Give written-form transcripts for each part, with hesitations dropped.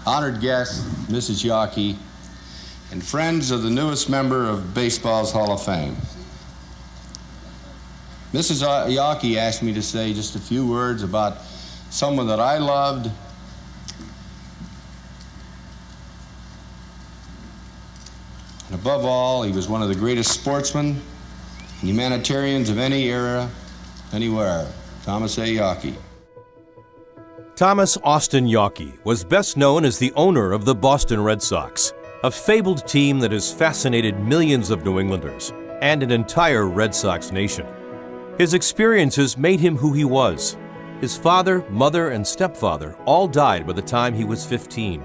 honored guests, Mrs. Yawkey, and friends of the newest member of baseball's Hall of Fame. Mrs. Yawkey asked me to say just a few words about someone that I loved and above all, he was one of the greatest sportsmen and humanitarians of any era, anywhere, Thomas A. Yawkey. Thomas Austin Yawkey was best known as the owner of the Boston Red Sox, a fabled team that has fascinated millions of New Englanders and an entire Red Sox nation. His experiences made him who he was. His father, mother, and stepfather all died by the time he was 15.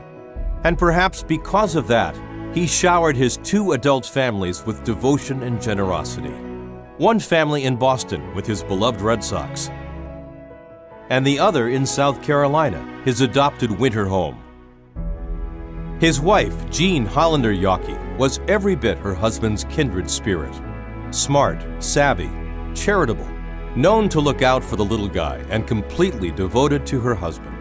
And perhaps because of that, he showered his 2 adult families with devotion and generosity. One family in Boston with his beloved Red Sox, and the other in South Carolina, his adopted winter home. His wife, Jean Hollander Yawkey, was every bit her husband's kindred spirit. Smart, savvy, charitable, known to look out for the little guy, and completely devoted to her husband.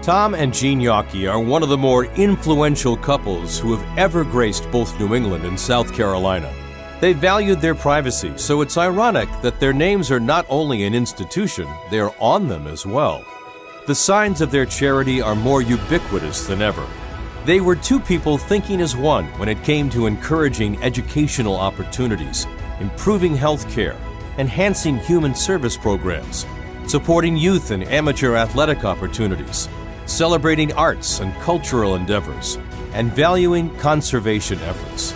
Tom and Jean Yawkey are one of the more influential couples who have ever graced both New England and South Carolina. They valued their privacy, so it's ironic that their names are not only an institution, they are on them as well. The signs of their charity are more ubiquitous than ever. They were 2 people thinking as one when it came to encouraging educational opportunities, improving health care, enhancing human service programs, supporting youth and amateur athletic opportunities, celebrating arts and cultural endeavors, and valuing conservation efforts.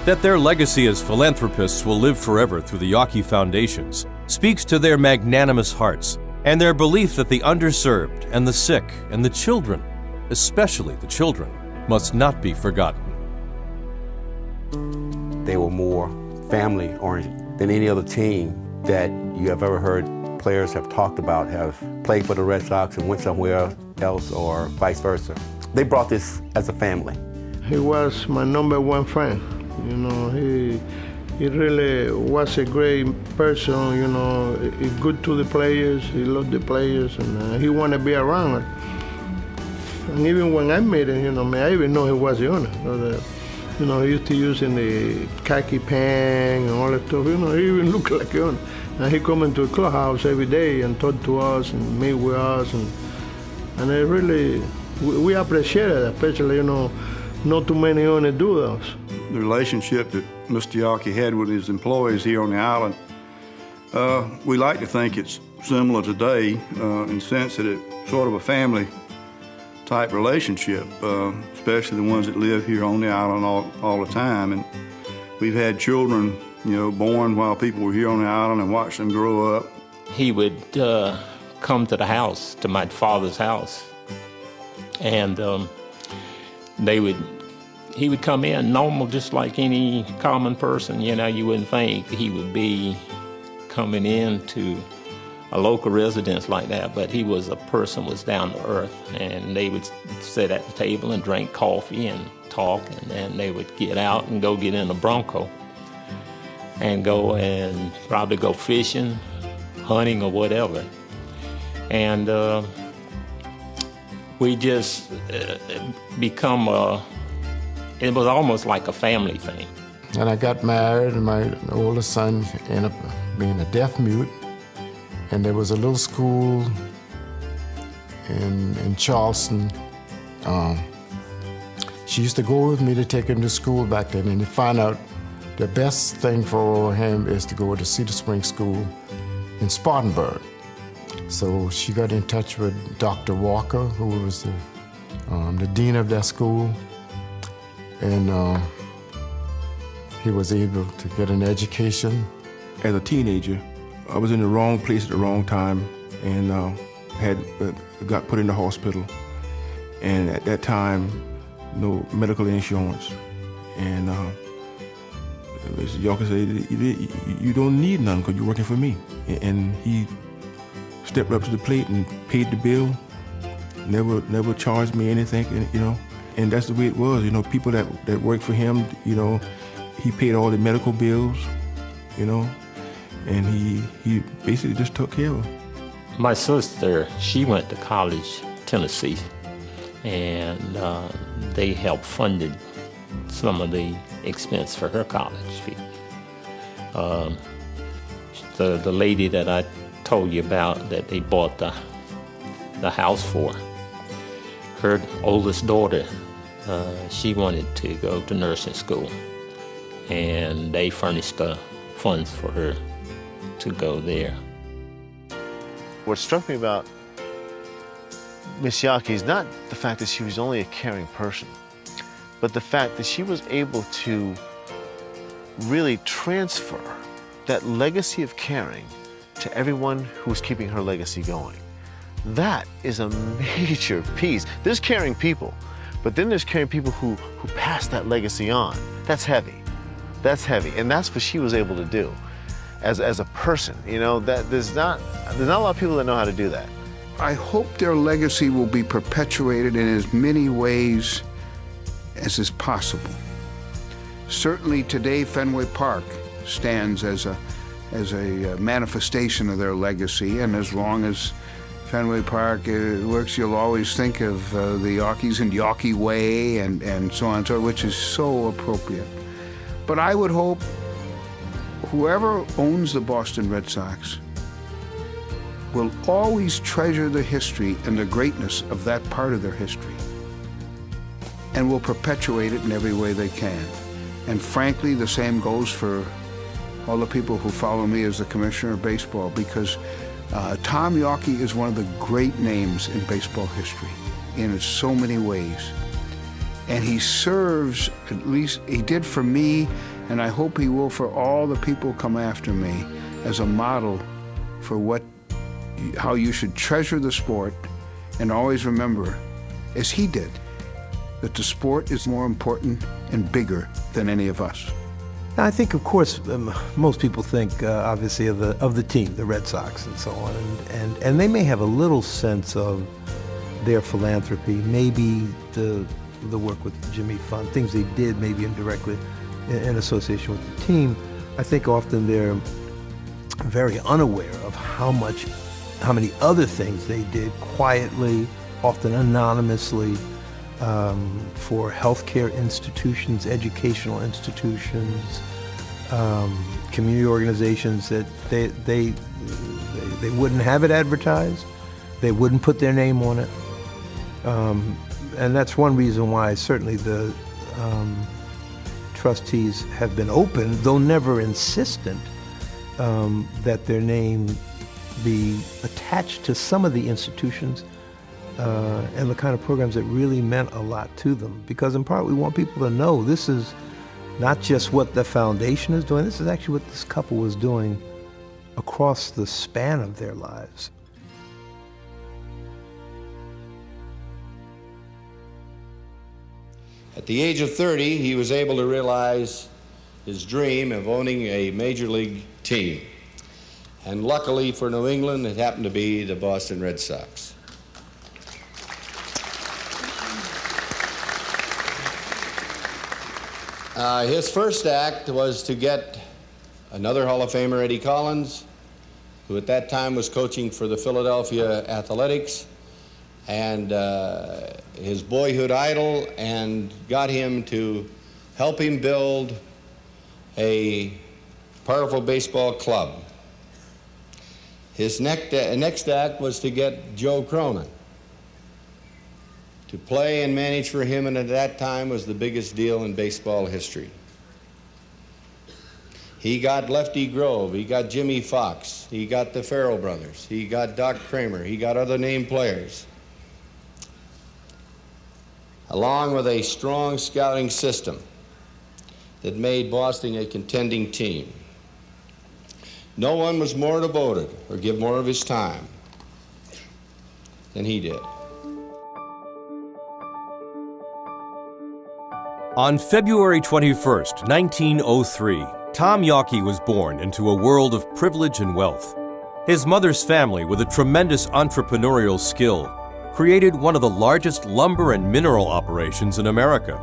That their legacy as philanthropists will live forever through the Yawkey Foundations speaks to their magnanimous hearts and their belief that the underserved and the sick and the children, especially the children, must not be forgotten. They were more family-oriented than any other team that you have ever heard players have talked about have played for the Red Sox and went somewhere else or vice versa. They brought this as a family. He was my number 1 friend. You know, he really was a great person, you know, he good to the players, he loved the players, and he wanted to be around. And even when I met him, you know, I even know he was the owner. You know, he used to use in the khaki pants and all that stuff. You know, he even looked like the owner. And he come into the clubhouse every day and talk to us and meet with us, and it really, we appreciate it, especially, you know, not too many owners do those. The relationship that Mr. Yawkey had with his employees here on the island, we like to think it's similar today in the sense that it's sort of a family type relationship, especially the ones that live here on the island all the time. And we've had children, you know, born while people were here on the island and watched them grow up. He would come to the house, to my father's house, and he would come in normal, just like any common person. You know, you wouldn't think he would be coming into a local residence like that, but he was a person, was down to earth, and they would sit at the table and drink coffee and talk, and then they would get out and go get in a Bronco and go and probably go fishing, hunting, or whatever. And we just become it was almost like a family thing. And I got married, and my oldest son ended up being a deaf mute. And there was a little school in Charleston. She used to go with me to take him to school back then, and to find out the best thing for him is to go to Cedar Springs School in Spartanburg. So she got in touch with Dr. Walker, who was the dean of that school. And he was able to get an education. As a teenager, I was in the wrong place at the wrong time, and got put in the hospital. And at that time, no medical insurance. And Mr. Yawkey said, you don't need none because you're working for me. And he stepped up to the plate and paid the bill, never charged me anything, you know. And that's the way it was, you know, people that worked for him, you know, he paid all the medical bills, you know, and he basically just took care of them. My sister, she went to college, Tennessee, and they helped funded some of the expense for her college fee. The lady that I told you about that they bought the house for, her oldest daughter, she wanted to go to nursing school, and they furnished the funds for her to go there. What struck me about Miss Yawkey is not the fact that she was only a caring person, but the fact that she was able to really transfer that legacy of caring to everyone who was keeping her legacy going. That is a major piece. There's caring people, but then there's caring people who pass that legacy on. That's heavy. That's heavy, and that's what she was able to do as a person. You know, that there's not a lot of people that know how to do that. I hope their legacy will be perpetuated in as many ways as is possible. Certainly today, Fenway Park stands as a manifestation of their legacy, and as long as Fenway Park works, you'll always think of the Yawkeys and Yawkey Way and so on and so on, which is so appropriate. But I would hope whoever owns the Boston Red Sox will always treasure the history and the greatness of that part of their history, and will perpetuate it in every way they can. And frankly, the same goes for all the people who follow me as the commissioner of baseball, because Tom Yawkey is one of the great names in baseball history in so many ways. And he serves, at least he did for me, and I hope he will for all the people who come after me, as a model for how you should treasure the sport, and always remember, as he did, that the sport is more important and bigger than any of us. I think, of course, most people think, obviously, of the team, the Red Sox, and so on, and they may have a little sense of their philanthropy, maybe the work with the Jimmy Fund, things they did maybe indirectly in association with the team. I think often they're very unaware of how many other things they did quietly, often anonymously, for healthcare institutions, educational institutions, community organizations that they wouldn't have it advertised, they wouldn't put their name on it, and that's one reason why certainly the trustees have been open, though never insistent, that their name be attached to some of the institutions and the kind of programs that really meant a lot to them. Because in part we want people to know this is not just what the foundation is doing, this is actually what this couple was doing across the span of their lives. At the age of 30, he was able to realize his dream of owning a major league team. And luckily for New England, it happened to be the Boston Red Sox. His first act was to get another Hall of Famer, Eddie Collins, who at that time was coaching for the Philadelphia Athletics, and his boyhood idol, and got him to help him build a powerful baseball club. His next act was to get Joe Cronin to play and manage for him, and at that time was the biggest deal in baseball history. He got Lefty Grove, he got Jimmy Fox, he got the Farrell brothers, he got Doc Kramer, he got other name players, along with a strong scouting system that made Boston a contending team. No one was more devoted or give more of his time than he did. On February 21st, 1903, Tom Yawkey was born into a world of privilege and wealth. His mother's family, with a tremendous entrepreneurial skill, created one of the largest lumber and mineral operations in America.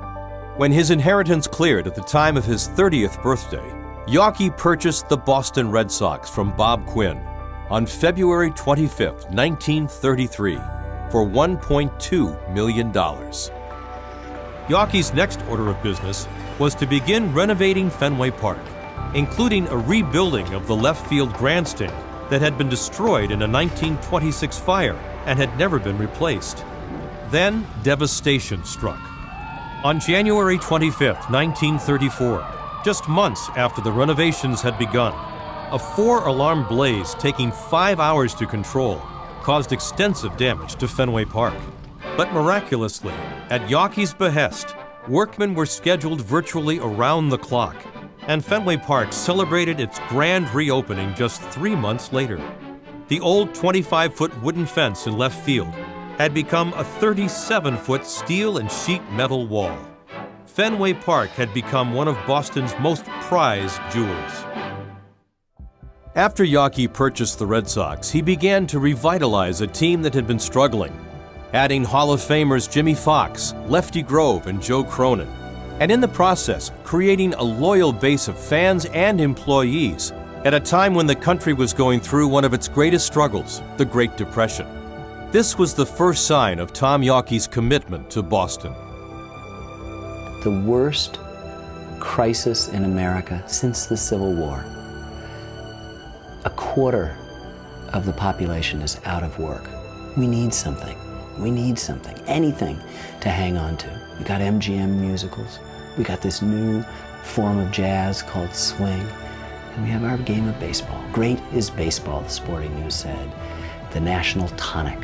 When his inheritance cleared at the time of his 30th birthday, Yawkey purchased the Boston Red Sox from Bob Quinn. on February 25, 1933, for $1.2 million. Yawkey's next order of business was to begin renovating Fenway Park, including a rebuilding of the left field grandstand that had been destroyed in a 1926 fire and had never been replaced. Then devastation struck. On January 25, 1934, just months after the renovations had begun, a 4-alarm blaze taking 5 hours to control caused extensive damage to Fenway Park. But miraculously, at Yawkey's behest, workmen were scheduled virtually around the clock, and Fenway Park celebrated its grand reopening just 3 months later. The old 25-foot wooden fence in left field had become a 37-foot steel and sheet metal wall. Fenway Park had become one of Boston's most prized jewels. After Yawkey purchased the Red Sox, he began to revitalize a team that had been struggling, adding Hall of Famers Jimmy Fox, Lefty Grove, and Joe Cronin, and in the process, creating a loyal base of fans and employees at a time when the country was going through one of its greatest struggles, the Great Depression. This was the first sign of Tom Yawkey's commitment to Boston. The worst crisis in America since the Civil War. A quarter of the population is out of work. We need something. We need something, anything to hang on to. We got MGM musicals. We got this new form of jazz called swing. And we have our game of baseball. Great is baseball, the Sporting News said. The national tonic,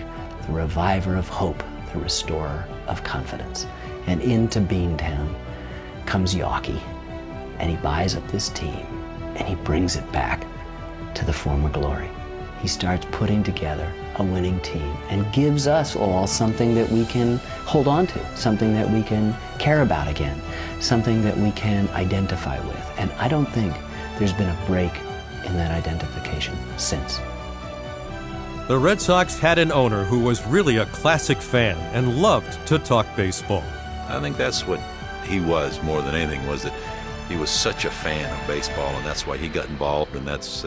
the reviver of hope, the restorer of confidence. And into Beantown comes Yawkey, and he buys up this team, and he brings it back to the former glory. He starts putting together a winning team and gives us all something that we can hold on to, something that we can care about again, something that we can identify with. And I don't think there's been a break in that identification since. The Red Sox had an owner who was really a classic fan and loved to talk baseball. I think that's what he was more than anything, was that he was such a fan of baseball, and that's why he got involved, and that's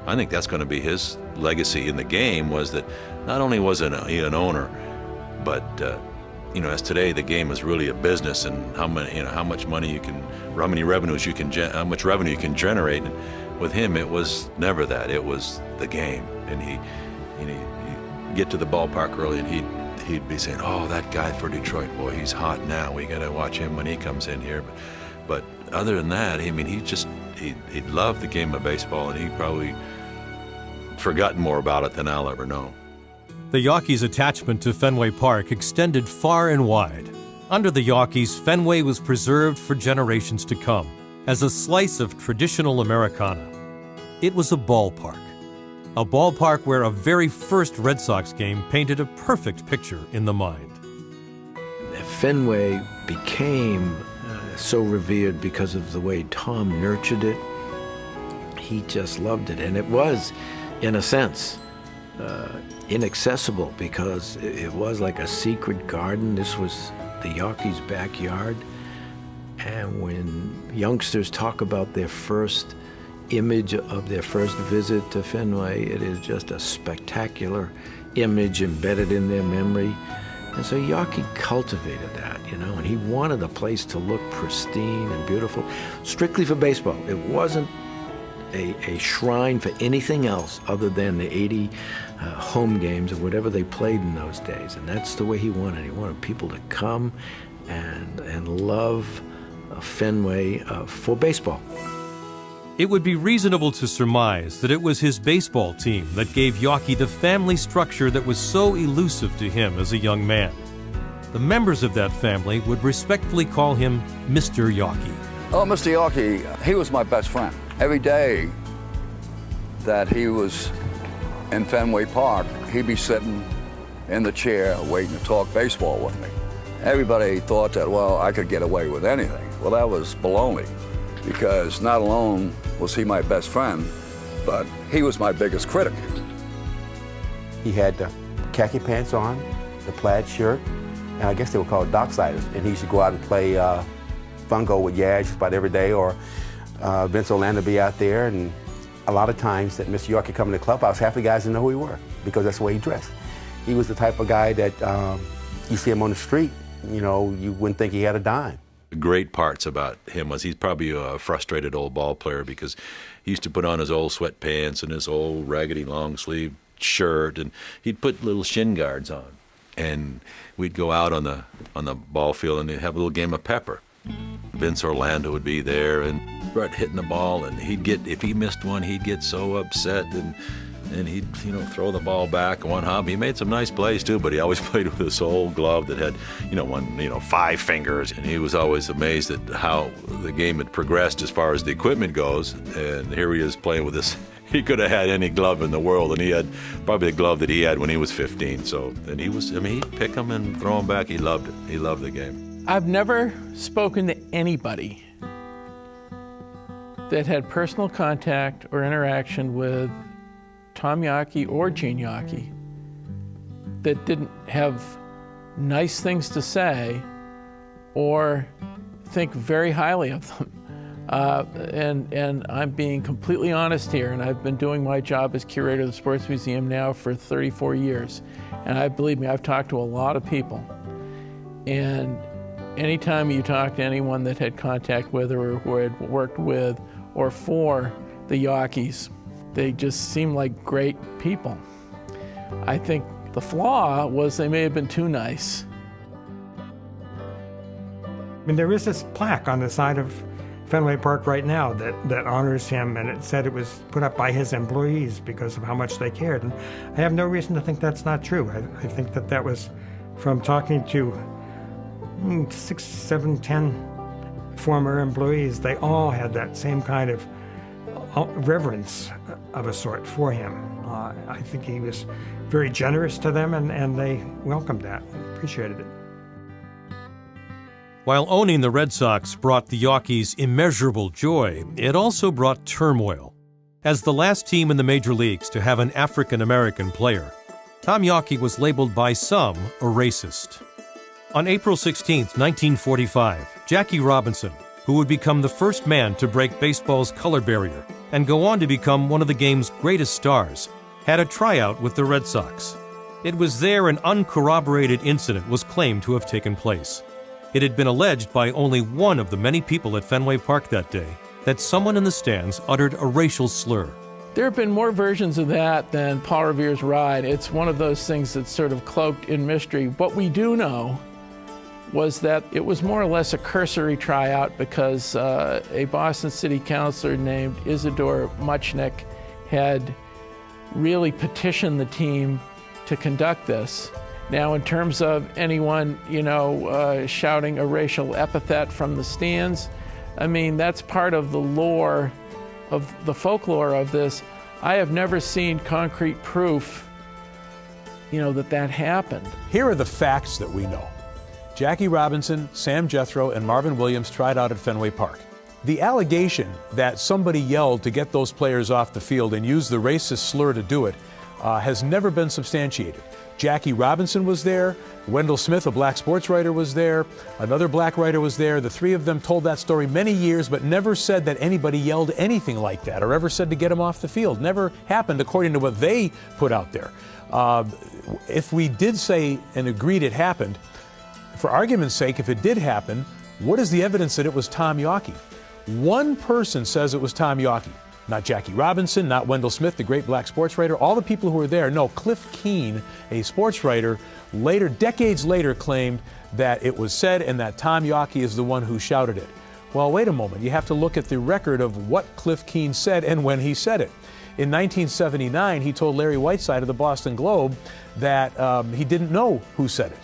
I think that's going to be his legacy in the game, was that not only was he an owner, but as today the game is really a business, and how much money you can, how much revenue you can generate. And with him, it was never that. It was the game, and he'd get to the ballpark early, and he'd be saying, "Oh, that guy for Detroit, boy, he's hot now. We got to watch him when he comes in here." But other than that, I mean, he loved the game of baseball, and he probably forgotten more about it than I'll ever know. The Yawkeys' attachment to Fenway Park extended far and wide. Under the Yawkeys, Fenway was preserved for generations to come as a slice of traditional Americana. It was a ballpark where a very first Red Sox game painted a perfect picture in the mind. Fenway became so revered because of the way Tom nurtured it. He just loved it, and it was, in a sense, inaccessible, because it was like a secret garden. This was the Yawkeys' backyard, and when youngsters talk about their first image of their first visit to Fenway, it is just a spectacular image embedded in their memory. And so Yawkey cultivated that, and he wanted a place to look pristine and beautiful, strictly for baseball. It wasn't a shrine for anything else other than the 80 home games or whatever they played in those days. And that's the way he wanted. He wanted people to come and love Fenway for baseball. It would be reasonable to surmise that it was his baseball team that gave Yawkey the family structure that was so elusive to him as a young man. The members of that family would respectfully call him Mr. Yawkey. Oh, Mr. Yawkey, he was my best friend. Every day that he was in Fenway Park, he'd be sitting in the chair waiting to talk baseball with me. Everybody thought that, well, I could get away with anything. Well, that was baloney, because not alone was he my best friend, but he was my biggest critic. He had the khaki pants on, the plaid shirt, and I guess they were called docksiders. And he used to go out and play fungo with Yaz just about every day, or Vince Orlando be out there, and A lot of times that Mr. Yawkey come in the clubhouse, half the guys didn't know who he were because that's the way he dressed. He was the type of guy that you see him on the street, you know, you wouldn't think he had a dime. The great parts about him was he's probably a frustrated old ball player because he used to put on his old sweatpants and his old raggedy long sleeve shirt, and he'd put little shin guards on. And we'd go out on the ball field and they'd have a little game of pepper. Vince Orlando would be there and start hitting the ball, and if he missed one, he'd get so upset, and he'd, you know, throw the ball back one hop. He made some nice plays too, but he always played with this old glove that had, you know, 5 fingers. And he was always amazed at how the game had progressed as far as the equipment goes. And here he is playing with this. He could have had any glove in the world, and he had probably the glove that he had when he was 15. So, and he'd pick them and throw them back. He loved it. He loved the game. I've never spoken to anybody that had personal contact or interaction with Tom Yawkey or Jean Yawkey that didn't have nice things to say or think very highly of them. And I'm being completely honest here, and I've been doing my job as curator of the Sports Museum now for 34 years. And believe me, I've talked to a lot of people. And anytime you talk to anyone that had contact with or who had worked with or for the Yawkeys, they just seem like great people. I think the flaw was they may have been too nice. I mean, there is this plaque on the side of Fenway Park right now that honors him, and it said it was put up by his employees because of how much they cared. And I have no reason to think that's not true. I think that was from talking to 6, 7, 10 former employees. They all had that same kind of reverence of a sort for him. I think he was very generous to them, and they welcomed that, appreciated it. While owning the Red Sox brought the Yawkeys immeasurable joy, it also brought turmoil. As the last team in the major leagues to have an African-American player, Tom Yawkey was labeled by some a racist. On April 16, 1945, Jackie Robinson, who would become the first man to break baseball's color barrier and go on to become one of the game's greatest stars, had a tryout with the Red Sox. It was there an uncorroborated incident was claimed to have taken place. It had been alleged by only one of the many people at Fenway Park that day that someone in the stands uttered a racial slur. There have been more versions of that than Paul Revere's ride. It's one of those things that's sort of cloaked in mystery. What we do know was that it was more or less a cursory tryout because a Boston City councilor named Isidore Muchnick had really petitioned the team to conduct this. Now, in terms of anyone, shouting a racial epithet from the stands, I mean, that's part of the lore, of the folklore of this. I have never seen concrete proof, that happened. Here are the facts that we know. Jackie Robinson, Sam Jethro, and Marvin Williams tried out at Fenway Park. The allegation that somebody yelled to get those players off the field and used the racist slur to do it has never been substantiated. Jackie Robinson was there, Wendell Smith, a black sports writer, was there, another black writer was there. The three of them told that story many years, but never said that anybody yelled anything like that or ever said to get him off the field. Never happened according to what they put out there. If we did say and agreed it happened, for argument's sake, if it did happen, what is the evidence that it was Tom Yawkey? One person says it was Tom Yawkey. Not Jackie Robinson, not Wendell Smith, the great black sports writer, all the people who were there. No, Cliff Keen, a sports writer, decades later claimed that it was said and that Tom Yawkey is the one who shouted it. Well, wait a moment. You have to look at the record of what Cliff Keen said and when he said it. In 1979, he told Larry Whiteside of the Boston Globe that he didn't know who said it.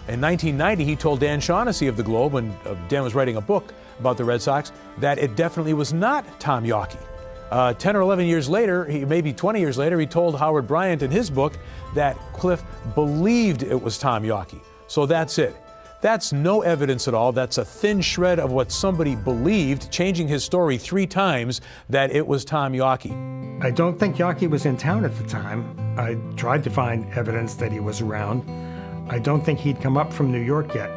In 1990, he told Dan Shaughnessy of the Globe, when Dan was writing a book about the Red Sox, that it definitely was not Tom Yawkey. 10 or 11 years later, maybe 20 years later, he told Howard Bryant in his book that Cliff believed it was Tom Yawkey. So that's it. That's no evidence at all. That's a thin shred of what somebody believed, changing his story 3 times, that it was Tom Yawkey. I don't think Yawkey was in town at the time. I tried to find evidence that he was around. I don't think he'd come up from New York yet.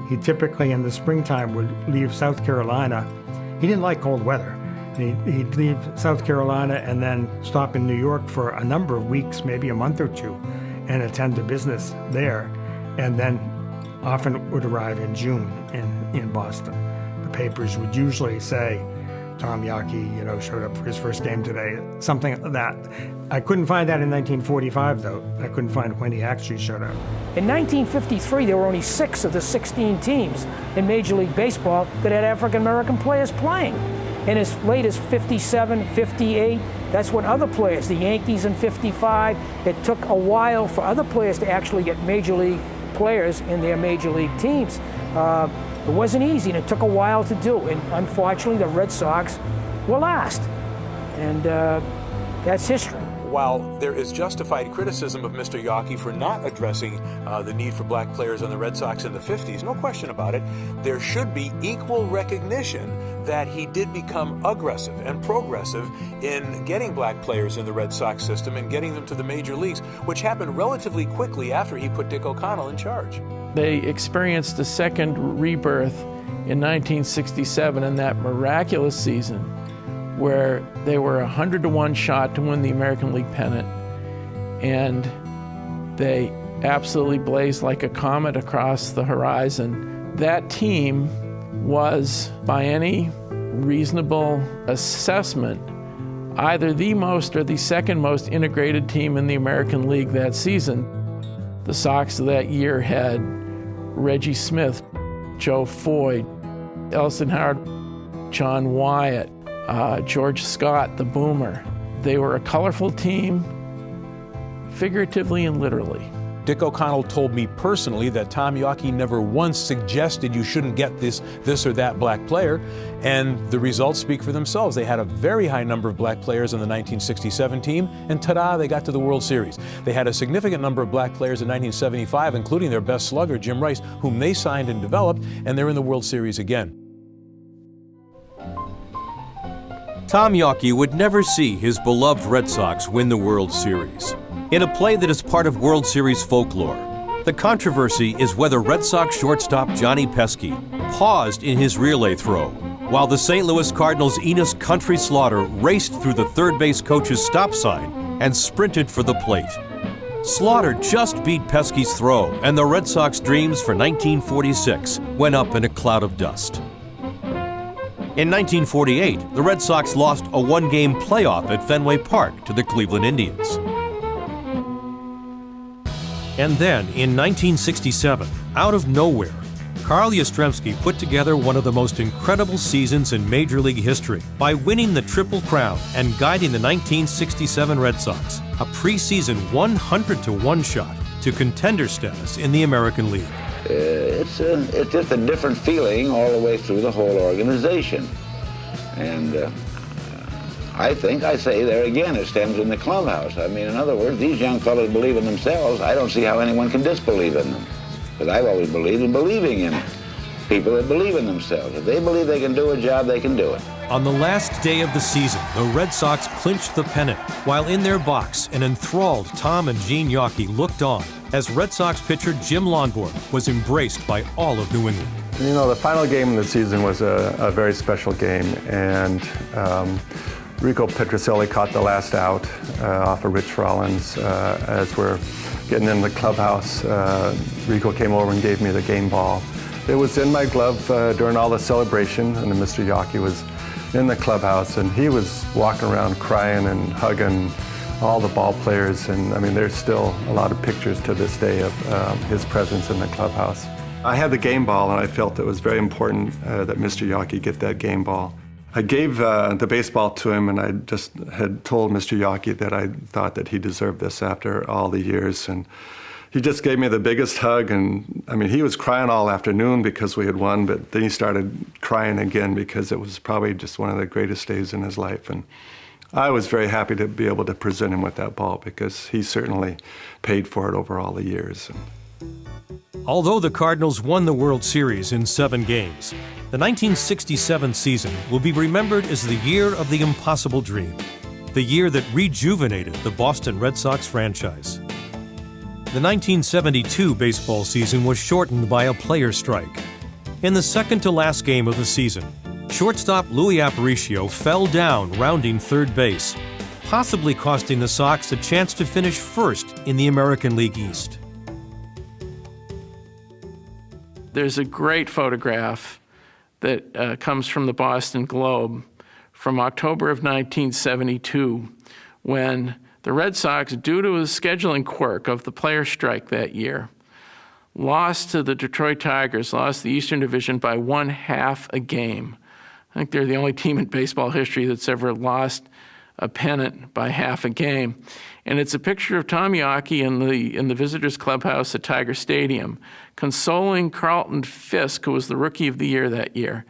He typically in the springtime would leave South Carolina. He didn't like cold weather. He'd leave South Carolina and then stop in New York for a number of weeks, maybe a month or two, and attend to business there, and then often would arrive in June in Boston. The papers would usually say, Tom Yawkey, showed up for his first game today, something like that. I couldn't find that in 1945, though. I couldn't find when he actually showed up. In 1953, there were only 6 of the 16 teams in Major League Baseball that had African-American players playing. And as late as 57, 58, that's when other players, the Yankees in 55, it took a while for other players to actually get Major League players in their Major League teams. It wasn't easy, and it took a while to do. And unfortunately, the Red Sox were last. And that's history. While there is justified criticism of Mr. Yawkey for not addressing the need for black players on the Red Sox in the 50s, no question about it, there should be equal recognition that he did become aggressive and progressive in getting black players in the Red Sox system and getting them to the major leagues, which happened relatively quickly after he put Dick O'Connell in charge. They experienced a second rebirth in 1967 in that miraculous season where they were 100-to-1 shot to win the American League pennant, and they absolutely blazed like a comet across the horizon. That team was, by any reasonable assessment, either the most or the second most integrated team in the American League that season. The Sox of that year had Reggie Smith, Joe Foy, Elson Howard, John Wyatt, George Scott, the Boomer. They were a colorful team, figuratively and literally. Dick O'Connell told me personally that Tom Yawkey never once suggested you shouldn't get this or that black player, and the results speak for themselves. They had a very high number of black players in the 1967 team, and ta-da, they got to the World Series. They had a significant number of black players in 1975, including their best slugger, Jim Rice, whom they signed and developed, and they're in the World Series again. Tom Yawkey would never see his beloved Red Sox win the World Series. In a play that is part of World Series folklore, the controversy is whether Red Sox shortstop Johnny Pesky paused in his relay throw while the St. Louis Cardinals' Enos Country Slaughter raced through the third base coach's stop sign and sprinted for the plate. Slaughter just beat Pesky's throw, and the Red Sox dreams for 1946 went up in a cloud of dust. In 1948, the Red Sox lost a one-game playoff at Fenway Park to the Cleveland Indians. And then, in 1967, out of nowhere, Carl Yastrzemski put together one of the most incredible seasons in Major League history by winning the Triple Crown and guiding the 1967 Red Sox, a preseason 100-to-1 shot to contender status in the American League. It's just a different feeling all the way through the whole organization. And I say there again, it stems in the clubhouse. I mean, in other words, these young fellows believe in themselves. I don't see how anyone can disbelieve in them. Because I've always believed in believing in people that believe in themselves. If they believe they can do a job, they can do it. On the last day of the season, the Red Sox clinched the pennant, while in their box, an enthralled Tom and Jean Yawkey looked on as Red Sox pitcher Jim Lonborg was embraced by all of New England. You know, the final game of the season was a very special game, and Rico Petrocelli caught the last out off of Rich Rollins. As we're getting in the clubhouse, Rico came over and gave me the game ball. It was in my glove during all the celebration, and Mr. Yawkey was in the clubhouse, and he was walking around crying and hugging all the ball players, and I mean, there's still a lot of pictures to this day of his presence in the clubhouse. I had the game ball, and I felt it was very important that Mr. Yawkey get that game ball. I gave the baseball to him, and I just had told Mr. Yawkey that I thought that he deserved this after all the years, and he just gave me the biggest hug, and I mean, he was crying all afternoon because we had won, but then he started crying again because it was probably just one of the greatest days in his life. And I was very happy to be able to present him with that ball because he certainly paid for it over all the years. Although the Cardinals won the World Series in 7 games, the 1967 season will be remembered as the year of the impossible dream, the year that rejuvenated the Boston Red Sox franchise. The 1972 baseball season was shortened by a player strike. In the second to last game of the season, Shortstop Louis Aparicio fell down rounding third base, possibly costing the Sox a chance to finish first in the American League East. There's a great photograph that comes from the Boston Globe from October of 1972, when the Red Sox, due to a scheduling quirk of the player strike that year, lost to the Detroit Tigers, lost the Eastern Division by 1/2 a game. I think they're the only team in baseball history that's ever lost a pennant by 1/2 a game. And it's a picture of Tom Yawkey in the visitors' clubhouse at Tiger Stadium, consoling Carlton Fisk, who was the Rookie of the Year that year.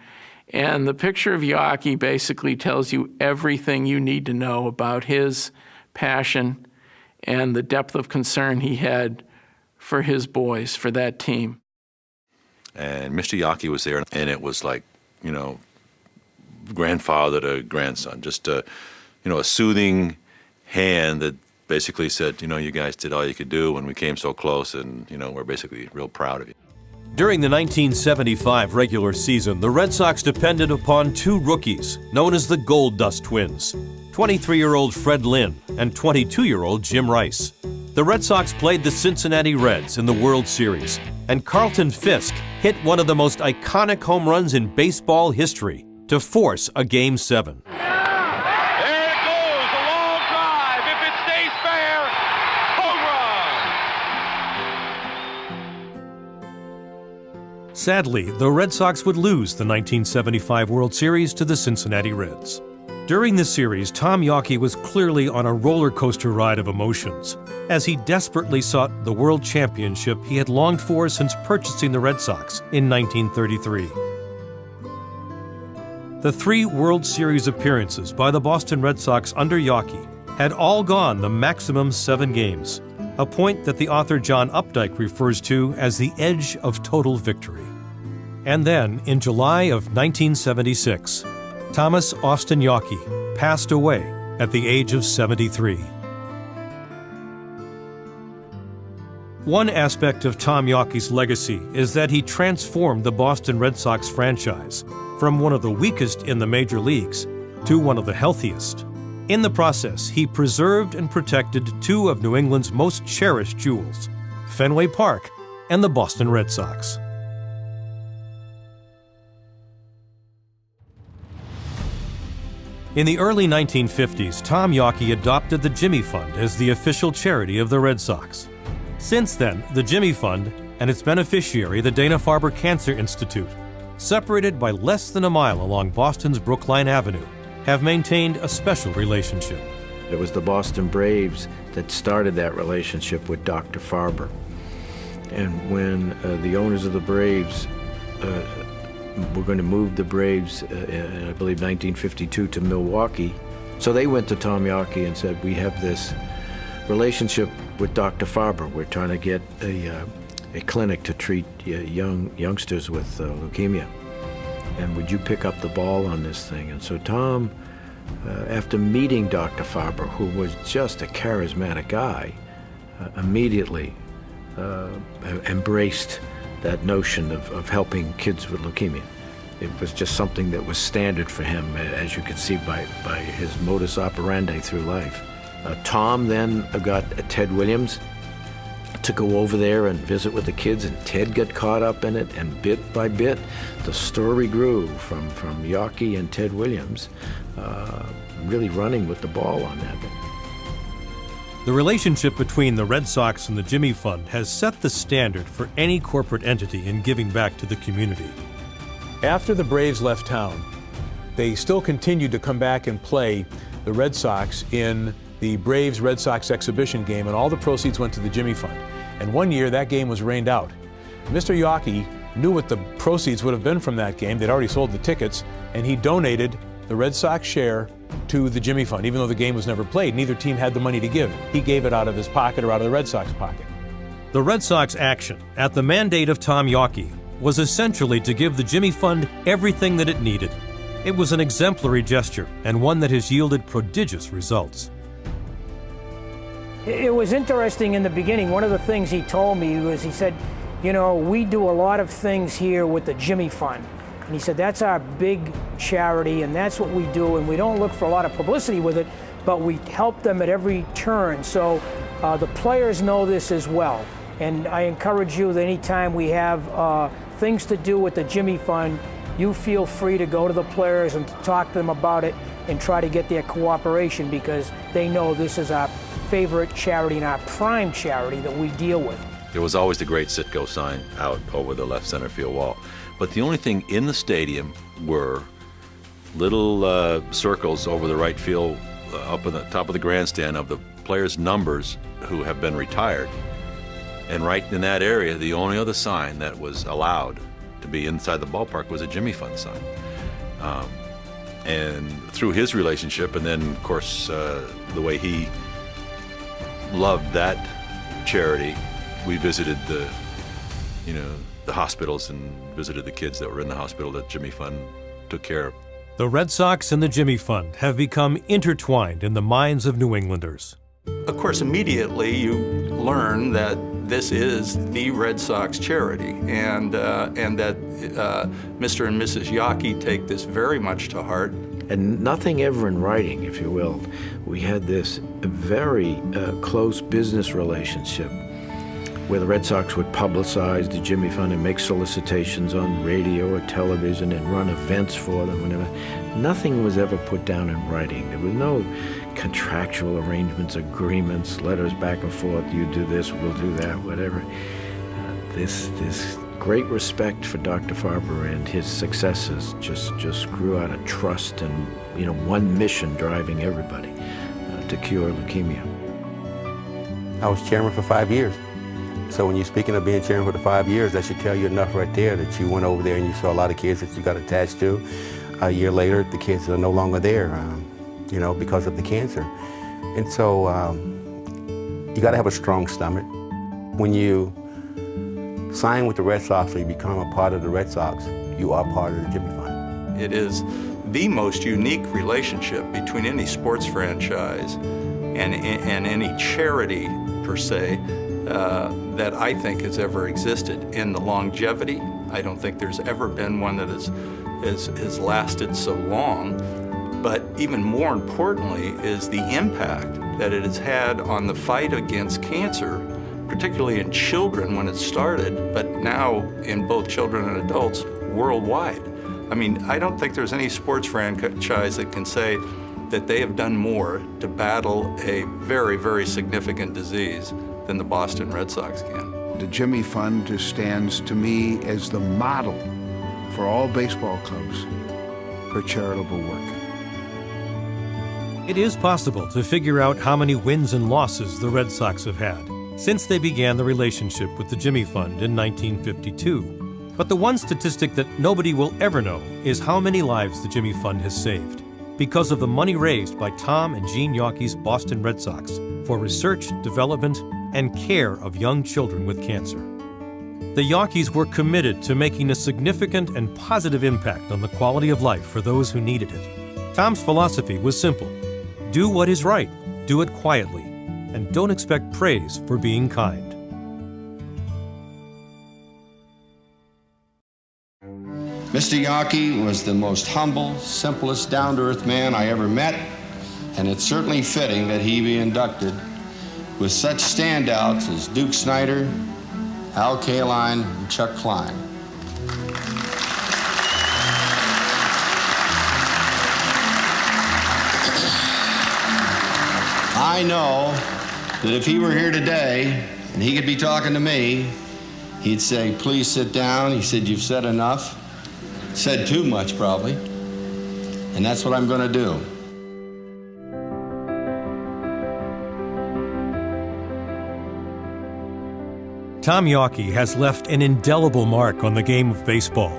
And the picture of Yawkey basically tells you everything you need to know about his passion and the depth of concern he had for his boys, for that team. And Mr. Yawkey was there, and it was like, you know, grandfather to grandson, just a soothing hand that basically said, you know, you guys did all you could do when we came so close, and, you know, we're basically real proud of you. During the 1975 regular season, the Red Sox depended upon two rookies known as the Gold Dust Twins, 23-year-old Fred Lynn and 22-year-old Jim Rice. The Red Sox played the Cincinnati Reds in the World Series, and Carlton Fisk hit one of the most iconic home runs in baseball history to force a Game 7. Sadly, the Red Sox would lose the 1975 World Series to the Cincinnati Reds. During the series, Tom Yawkey was clearly on a roller coaster ride of emotions, as he desperately sought the world championship he had longed for since purchasing the Red Sox in 1933. The 3 World Series appearances by the Boston Red Sox under Yawkey had all gone the maximum 7 games, a point that the author John Updike refers to as the edge of total victory. And then, in July of 1976, Thomas Austin Yawkey passed away at the age of 73. One aspect of Tom Yawkey's legacy is that he transformed the Boston Red Sox franchise from one of the weakest in the major leagues to one of the healthiest. In the process, he preserved and protected 2 of New England's most cherished jewels, Fenway Park and the Boston Red Sox. In the early 1950s, Tom Yawkey adopted the Jimmy Fund as the official charity of the Red Sox. Since then, the Jimmy Fund and its beneficiary, the Dana-Farber Cancer Institute, separated by less than a mile along Boston's Brookline Avenue, have maintained a special relationship. It was the Boston Braves that started that relationship with Dr. Farber. And when the owners of the Braves were going to move the Braves, I believe 1952, to Milwaukee, so they went to Tom Yawkey and said, we have this relationship with Dr. Farber. We're trying to get a clinic to treat youngsters with leukemia. And would you pick up the ball on this thing? And so Tom, after meeting Dr. Farber, who was just a charismatic guy, immediately embraced that notion of helping kids with leukemia. It was just something that was standard for him, as you could see by his modus operandi through life. Tom then got Ted Williams to go over there and visit with the kids, and Ted got caught up in it, and bit by bit, the story grew from Yawkey and Ted Williams really running with the ball on that. The relationship between the Red Sox and the Jimmy Fund has set the standard for any corporate entity in giving back to the community. After the Braves left town, they still continued to come back and play the Red Sox in the Braves-Red Sox exhibition game, and all the proceeds went to the Jimmy Fund. And one year, that game was rained out. Mr. Yawkey knew what the proceeds would have been from that game. They'd already sold the tickets, and he donated the Red Sox share to the Jimmy Fund. Even though the game was never played, neither team had the money to give. He gave it out of his pocket or out of the Red Sox pocket. The Red Sox action, at the mandate of Tom Yawkey, was essentially to give the Jimmy Fund everything that it needed. It was an exemplary gesture, and one that has yielded prodigious results. It was interesting in the beginning. One of the things he told me was, he said, you know, we do a lot of things here with the Jimmy Fund. And he said, that's our big charity, and that's what we do, and we don't look for a lot of publicity with it, but we help them at every turn. So the players know this as well. And I encourage you that anytime we have things to do with the Jimmy Fund, you feel free to go to the players and to talk to them about it and try to get their cooperation, because they know this is our favorite charity and our prime charity that we deal with. There was always the great Sitco sign out over the left center field wall. But the only thing in the stadium were little circles over the right field, up on the top of the grandstand, of the players' numbers who have been retired. And right in that area, the only other sign that was allowed to be inside the ballpark was a Jimmy Fund sign. And through his relationship, and then of course the way he loved that charity, we visited the hospitals and visited the kids that were in the hospital that Jimmy Fund took care of. The Red Sox and the Jimmy Fund have become intertwined in the minds of New Englanders. Of course, immediately you learn that this is the Red Sox charity, and that Mr. and Mrs. Yawkey take this very much to heart. And nothing ever in writing, if you will. We had this very close business relationship where the Red Sox would publicize the Jimmy Fund and make solicitations on radio or television and run events for them. Whenever. Nothing was ever put down in writing. There was no contractual arrangements, agreements, letters back and forth. You do this, we'll do that, whatever. This great respect for Dr. Farber and his successes just grew out of trust and one mission driving everybody to cure leukemia. I was chairman for 5 years. So when you're speaking of being chairman for the 5 years, that should tell you enough right there that you went over there and you saw a lot of kids that you got attached to. A year later, the kids are no longer there, because of the cancer. And so you got to have a strong stomach. When you sign with the Red Sox or you become a part of the Red Sox, you are part of the Jimmy Fund. It is the most unique relationship between any sports franchise and any charity, per se, that I think has ever existed. In the longevity, I don't think there's ever been one that has lasted so long. But even more importantly is the impact that it has had on the fight against cancer, particularly in children when it started, but now in both children and adults worldwide. I mean, I don't think there's any sports franchise that can say that they have done more to battle a very, very significant disease than the Boston Red Sox can. The Jimmy Fund just stands to me as the model for all baseball clubs for charitable work. It is possible to figure out how many wins and losses the Red Sox have had since they began the relationship with the Jimmy Fund in 1952. But the one statistic that nobody will ever know is how many lives the Jimmy Fund has saved because of the money raised by Tom and Jean Yawkey's Boston Red Sox for research, development, and care of young children with cancer. The Yawkeys were committed to making a significant and positive impact on the quality of life for those who needed it. Tom's philosophy was simple. Do what is right, do it quietly, and don't expect praise for being kind. Mr. Yawkey was the most humble, simplest, down-to-earth man I ever met, and it's certainly fitting that he be inducted with such standouts as Duke Snyder, Al Kaline, and Chuck Klein. I know that if he were here today and he could be talking to me, he'd say, please sit down. He said, you've said enough. Said too much, probably. And that's what I'm going to do. Tom Yawkey has left an indelible mark on the game of baseball,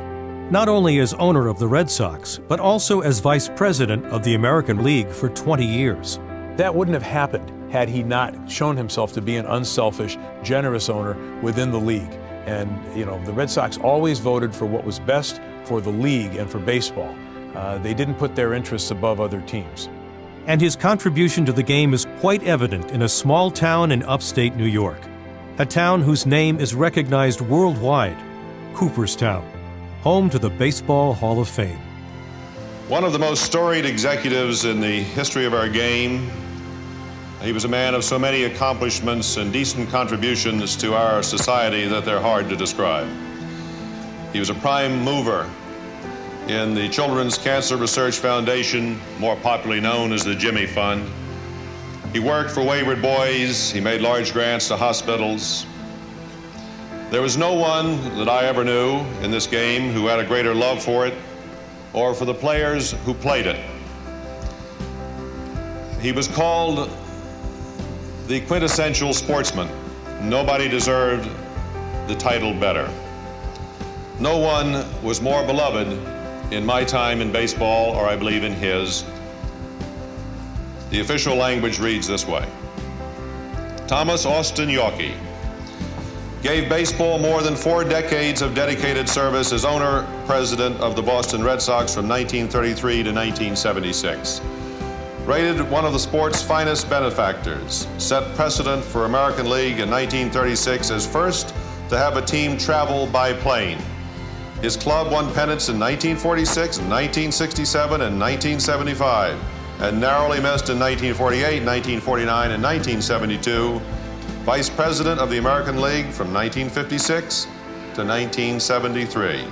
not only as owner of the Red Sox, but also as vice president of the American League for 20 years. That wouldn't have happened had he not shown himself to be an unselfish, generous owner within the league. And, the Red Sox always voted for what was best for the league and for baseball. They didn't put their interests above other teams. And his contribution to the game is quite evident in a small town in upstate New York, a town whose name is recognized worldwide, Cooperstown, home to the Baseball Hall of Fame. One of the most storied executives in the history of our game. He was a man of so many accomplishments and decent contributions to our society that they're hard to describe. He was a prime mover in the Children's Cancer Research Foundation, more popularly known as the Jimmy Fund. He worked for wayward boys. He made large grants to hospitals. There was no one that I ever knew in this game who had a greater love for it or for the players who played it. He was called the quintessential sportsman. Nobody deserved the title better. No one was more beloved in my time in baseball, or I believe in his. The official language reads this way. Thomas Austin Yawkey gave baseball more than 4 decades of dedicated service as owner, president of the Boston Red Sox from 1933 to 1976. Rated one of the sport's finest benefactors, set precedent for American League in 1936 as first to have a team travel by plane. His club won pennants in 1946, 1967, and 1975, and narrowly missed in 1948, 1949, and 1972. Vice President of the American League from 1956 to 1973.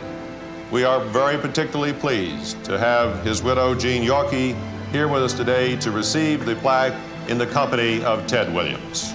We are very particularly pleased to have his widow, Jean Yawkey, here with us today to receive the plaque in the company of Ted Williams.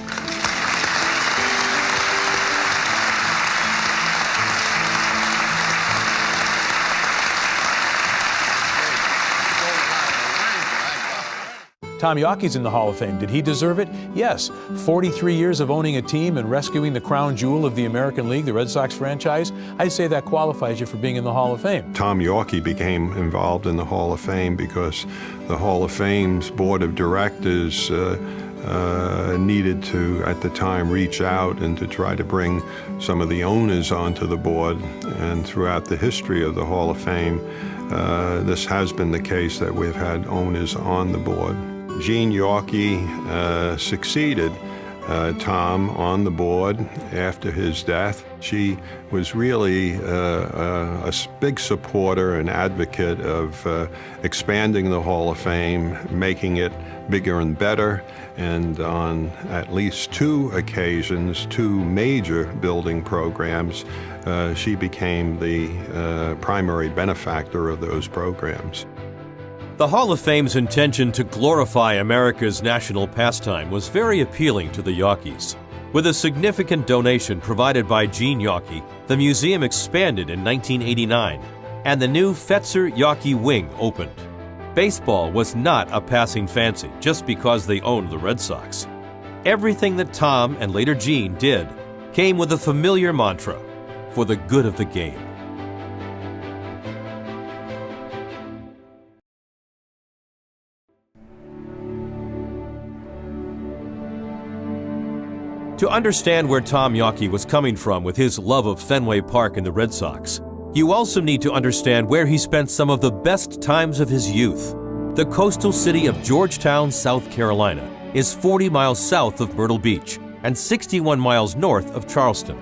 Tom Yawkey's in the Hall of Fame. Did he deserve it? Yes. 43 years of owning a team and rescuing the crown jewel of the American League, the Red Sox franchise. I'd say that qualifies you for being in the Hall of Fame. Tom Yawkey became involved in the Hall of Fame because the Hall of Fame's board of directors needed to, at the time, reach out and to try to bring some of the owners onto the board. And throughout the history of the Hall of Fame, this has been the case that we've had owners on the board. Jean Yawkey succeeded Tom on the board after his death. She was really a big supporter and advocate of expanding the Hall of Fame, making it bigger and better, and on at least 2 occasions, 2 major building programs, she became the primary benefactor of those programs. The Hall of Fame's intention to glorify America's national pastime was very appealing to the Yawkeys. With a significant donation provided by Jean Yawkey, the museum expanded in 1989, and the new Fetzer-Yawkey wing opened. Baseball was not a passing fancy just because they owned the Red Sox. Everything that Tom and later Jean did came with a familiar mantra, for the good of the game. To understand where Tom Yawkey was coming from with his love of Fenway Park and the Red Sox, you also need to understand where he spent some of the best times of his youth. The coastal city of Georgetown, South Carolina, is 40 miles south of Myrtle Beach and 61 miles north of Charleston.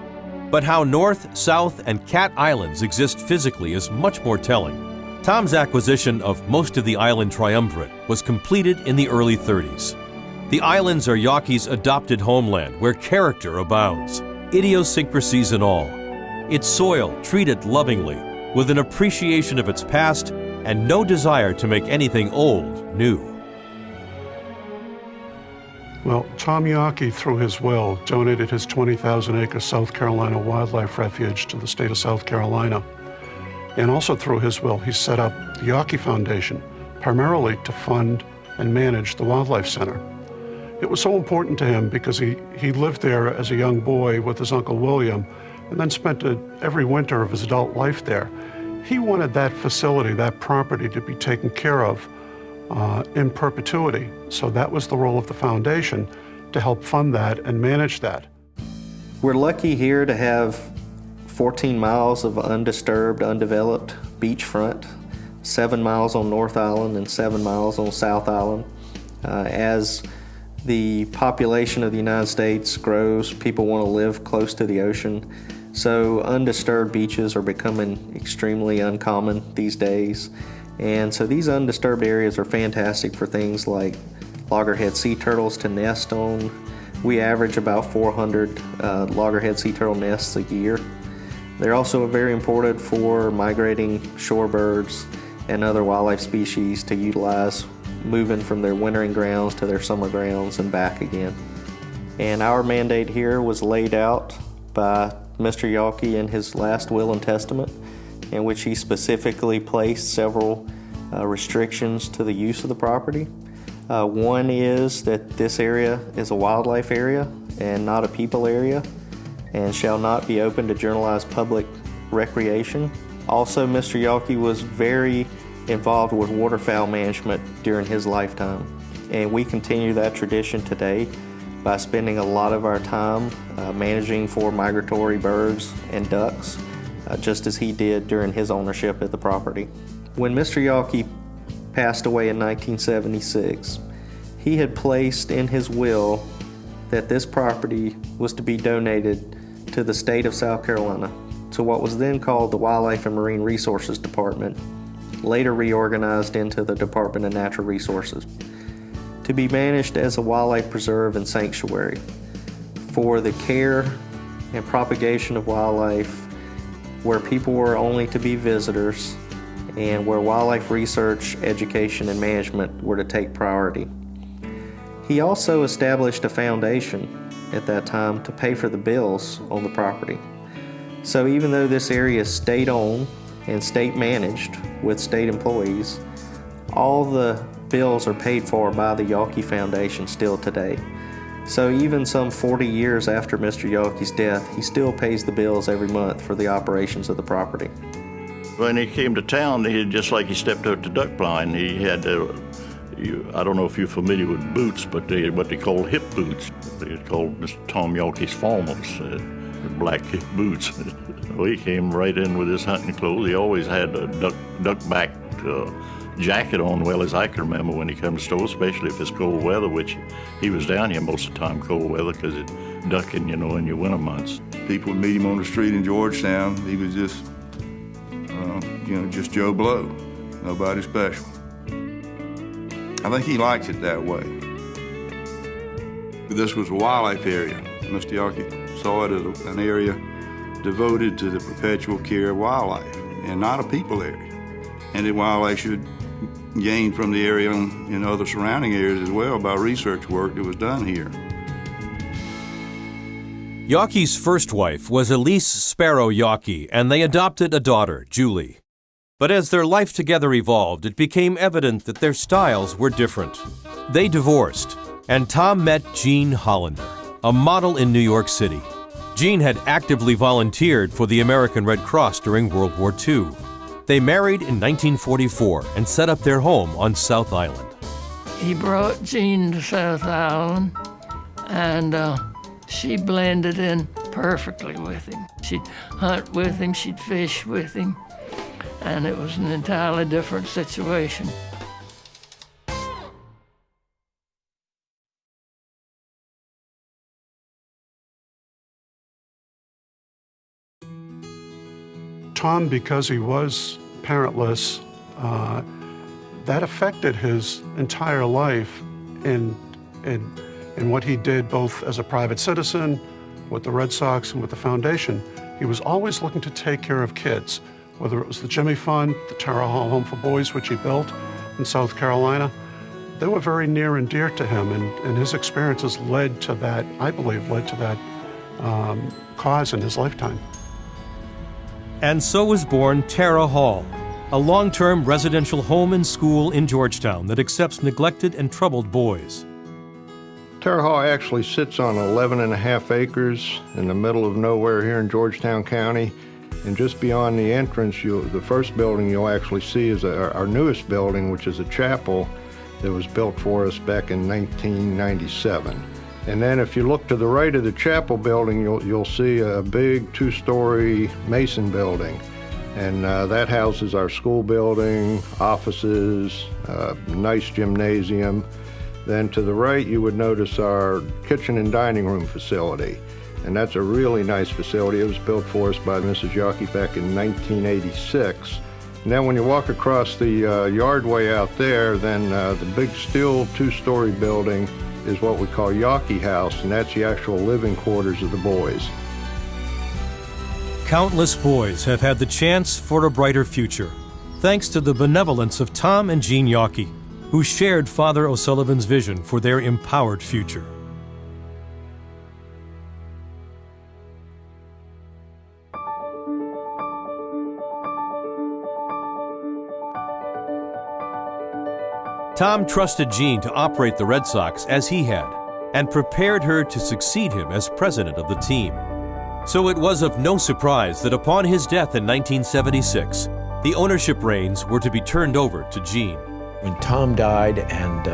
But how North, South, and Cat Islands exist physically is much more telling. Tom's acquisition of most of the island triumvirate was completed in the early 30s. The islands are Yawkey's adopted homeland where character abounds, idiosyncrasies and all. Its soil treated lovingly, with an appreciation of its past and no desire to make anything old new. Well, Tom Yawkey, through his will, donated his 20,000-acre South Carolina wildlife refuge to the state of South Carolina. And also through his will, he set up the Yawkey Foundation, primarily to fund and manage the Wildlife Center. It was so important to him because he lived there as a young boy with his Uncle William and then spent every winter of his adult life there. He wanted that facility, that property, to be taken care of in perpetuity. So that was the role of the foundation, to help fund that and manage that. We're lucky here to have 14 miles of undisturbed, undeveloped beachfront, 7 miles on North Island and 7 miles on South Island. As the population of the United States grows, people want to live close to the ocean. So undisturbed beaches are becoming extremely uncommon these days. And so these undisturbed areas are fantastic for things like loggerhead sea turtles to nest on. We average about 400 loggerhead sea turtle nests a year. They're also very important for migrating shorebirds and other wildlife species to utilize moving from their wintering grounds to their summer grounds and back again. And our mandate here was laid out by Mr. Yawkey in his last will and testament, in which he specifically placed several restrictions to the use of the property. One is that this area is a wildlife area and not a people area, and shall not be open to generalized public recreation. Also, Mr. Yawkey was very involved with waterfowl management during his lifetime, and we continue that tradition today by spending a lot of our time managing for migratory birds and ducks, just as he did during his ownership of the property. When Mr. Yawkey passed away in 1976, he had placed in his will that this property was to be donated to the state of South Carolina, to what was then called the Wildlife and Marine Resources Department, later reorganized into the Department of Natural Resources, to be managed as a wildlife preserve and sanctuary for the care and propagation of wildlife, where people were only to be visitors and where wildlife research, education, and management were to take priority. He also established a foundation at that time to pay for the bills on the property. So even though this area is state-owned and state-managed with state employees, all the bills are paid for by the Yawkey Foundation still today. So even some 40 years after Mr. Yawkey's death, he still pays the bills every month for the operations of the property. When he came to town, just like he stepped out to duck blind, he had, I don't know if you're familiar with boots, but what they call hip boots. They're called Mr. Tom Yawkey's formals, black hip boots. Well, he came right in with his hunting clothes. He always had a duck-back jacket on, well as I can remember, when he comes to store, especially if it's cold weather, which he was down here most of the time cold weather because it's ducking, in your winter months. People would meet him on the street in Georgetown. He was just, just Joe Blow, nobody special. I think he likes it that way. This was a wildlife area. Mr. Yawkey saw it as an area devoted to the perpetual care of wildlife and not a people area. And the wildlife should gain from the area and other surrounding areas as well by research work that was done here. Yawkey's first wife was Elise Sparrow Yawkey, and they adopted a daughter, Julie. But as their life together evolved, it became evident that their styles were different. They divorced, and Tom met Jean Hollander, a model in New York City. Jean had actively volunteered for the American Red Cross during World War II. They married in 1944 and set up their home on South Island. He brought Jean to South Island, and she blended in perfectly with him. She'd hunt with him, she'd fish with him, and it was an entirely different situation. Tom, because he was parentless, that affected his entire life in what he did both as a private citizen, with the Red Sox and with the foundation. He was always looking to take care of kids, whether it was the Jimmy Fund, the Terra Hall Home for Boys, which he built in South Carolina. They were very near and dear to him, and his experiences led to that, I believe, cause in his lifetime. And so was born Terra Hall, a long-term residential home and school in Georgetown that accepts neglected and troubled boys. Terra Hall actually sits on 11.5 acres in the middle of nowhere here in Georgetown County. And just beyond the entrance, the first building you'll actually see is our newest building, which is a chapel that was built for us back in 1997. And then if you look to the right of the chapel building, you'll see a big 2-story mason building. And that houses our school building, offices, nice gymnasium. Then to the right, you would notice our kitchen and dining room facility. and that's a really nice facility. It was built for us by Mrs. Yawkey back in 1986. And then when you walk across the yardway out there, then the big steel two-story building is what we call Yawkey House, and that's the actual living quarters of the boys. Countless boys have had the chance for a brighter future, thanks to the benevolence of Tom and Jean Yawkey, who shared Father O'Sullivan's vision for their empowered future. Tom trusted Jean to operate the Red Sox as he had, and prepared her to succeed him as president of the team. So it was of no surprise that upon his death in 1976, the ownership reins were to be turned over to Jean. When Tom died and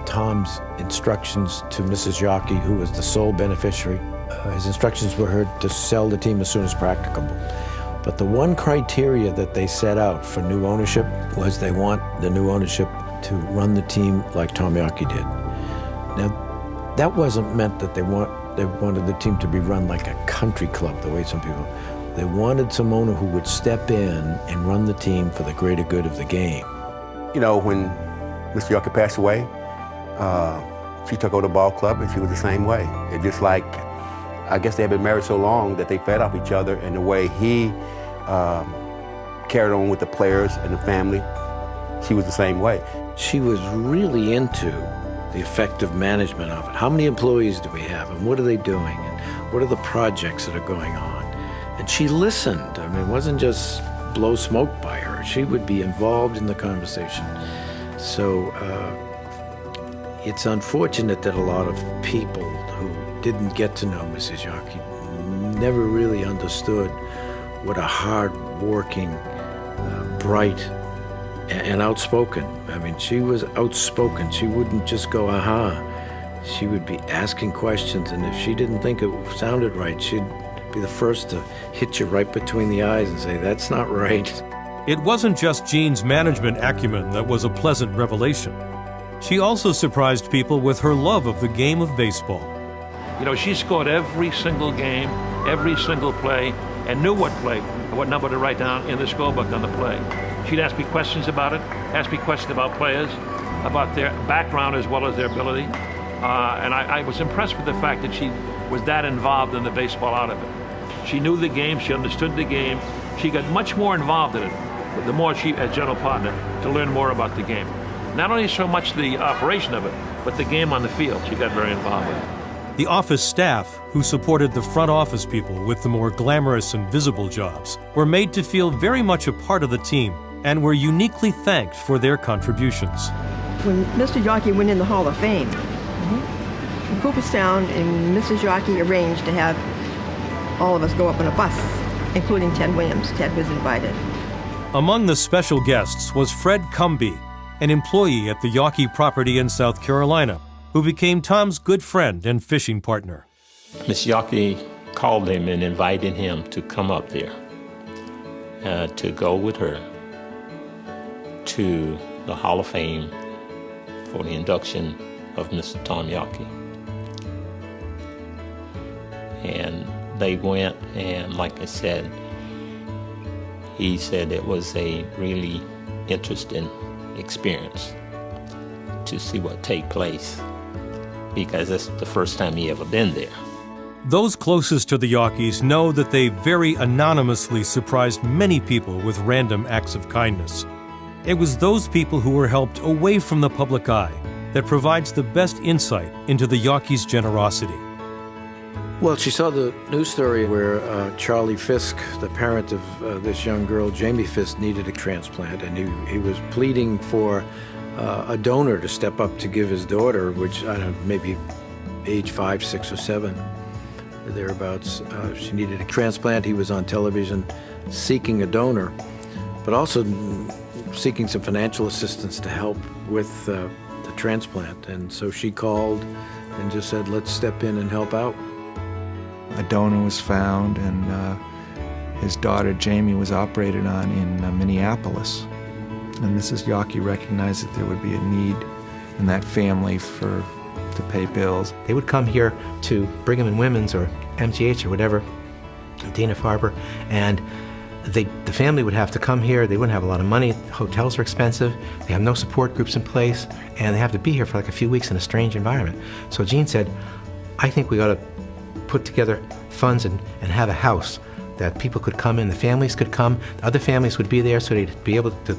Tom's instructions to Mrs. Yawkey, who was the sole beneficiary, his instructions were her to sell the team as soon as practicable. But the one criteria that they set out for new ownership was they want the new ownership to run the team like Tom Yawkey did. Now, that wasn't meant that they wanted the team to be run like a country club, the way some people. They wanted some owner who would step in and run the team for the greater good of the game. You know, when Mr. Yawkey passed away, she took over the ball club, and she was the same way. It just like, I guess they had been married so long that they fed off each other, and the way he carried on with the players and the family, she was the same way. She was really into the effective management of it. How many employees do we have, and what are they doing, and what are the projects that are going on? And she listened. I mean, it wasn't just blow smoke by her. She would be involved in the conversation. So it's unfortunate that a lot of people who didn't get to know Mrs. Yawkey never really understood what a hard-working, bright, and outspoken. I mean, she was outspoken. She wouldn't just go, aha. She would be asking questions, and if she didn't think it sounded right, she'd be the first to hit you right between the eyes and say, that's not right. It wasn't just Jean's management acumen that was a pleasant revelation. She also surprised people with her love of the game of baseball. You know, she scored every single game, every single play, and knew what play, what number to write down in the scorebook on the play. She'd ask me questions about it, ask me questions about players, about their background as well as their ability. And I was impressed with the fact that she was that involved in the baseball out of it. She knew the game, she understood the game. She got much more involved in it, the more she, as general partner, to learn more about the game. Not only so much the operation of it, but the game on the field. She got very involved with it. The office staff, who supported the front office people with the more glamorous and visible jobs, were made to feel very much a part of the team and were uniquely thanked for their contributions. When Mr. Yawkey went in the Hall of Fame, in Cooperstown and Mrs. Yawkey arranged to have all of us go up on a bus, including Ted Williams. Ted was invited. Among the special guests was Fred Cumby, an employee at the Yawkey property in South Carolina, who became Tom's good friend and fishing partner. Miss Yawkey called him and invited him to come up there, to go with her to the Hall of Fame for the induction of Mr. Tom Yawkey. And they went, and like I said, he said it was a really interesting experience to see what take place, because that's the first time he ever been there. Those closest to the Yawkeys know that they very anonymously surprised many people with random acts of kindness. It was those people who were helped away from the public eye that provides the best insight into the Yawkeys' generosity. Well, she saw the news story where Charlie Fisk, the parent of this young girl, Jamie Fisk, needed a transplant, and he was pleading for a donor to step up to give his daughter, which, I don't know, maybe age 5, 6, or 7, or thereabouts. She needed a transplant. He was on television seeking a donor, but also seeking some financial assistance to help with the transplant. And so she called and just said, let's step in and help out. A donor was found, and his daughter Jamie was operated on in Minneapolis. And Mrs. Yawkey recognized that there would be a need in that family for to pay bills. They would come here to Brigham and Women's or MGH or whatever, Dana-Farber, and the family would have to come here. They wouldn't have a lot of money. Hotels are expensive. They have no support groups in place, and they have to be here for like a few weeks in a strange environment. So Jean said, I think we ought to put together funds and have a house that people could come in, the families could come, the other families would be there, so they'd be able to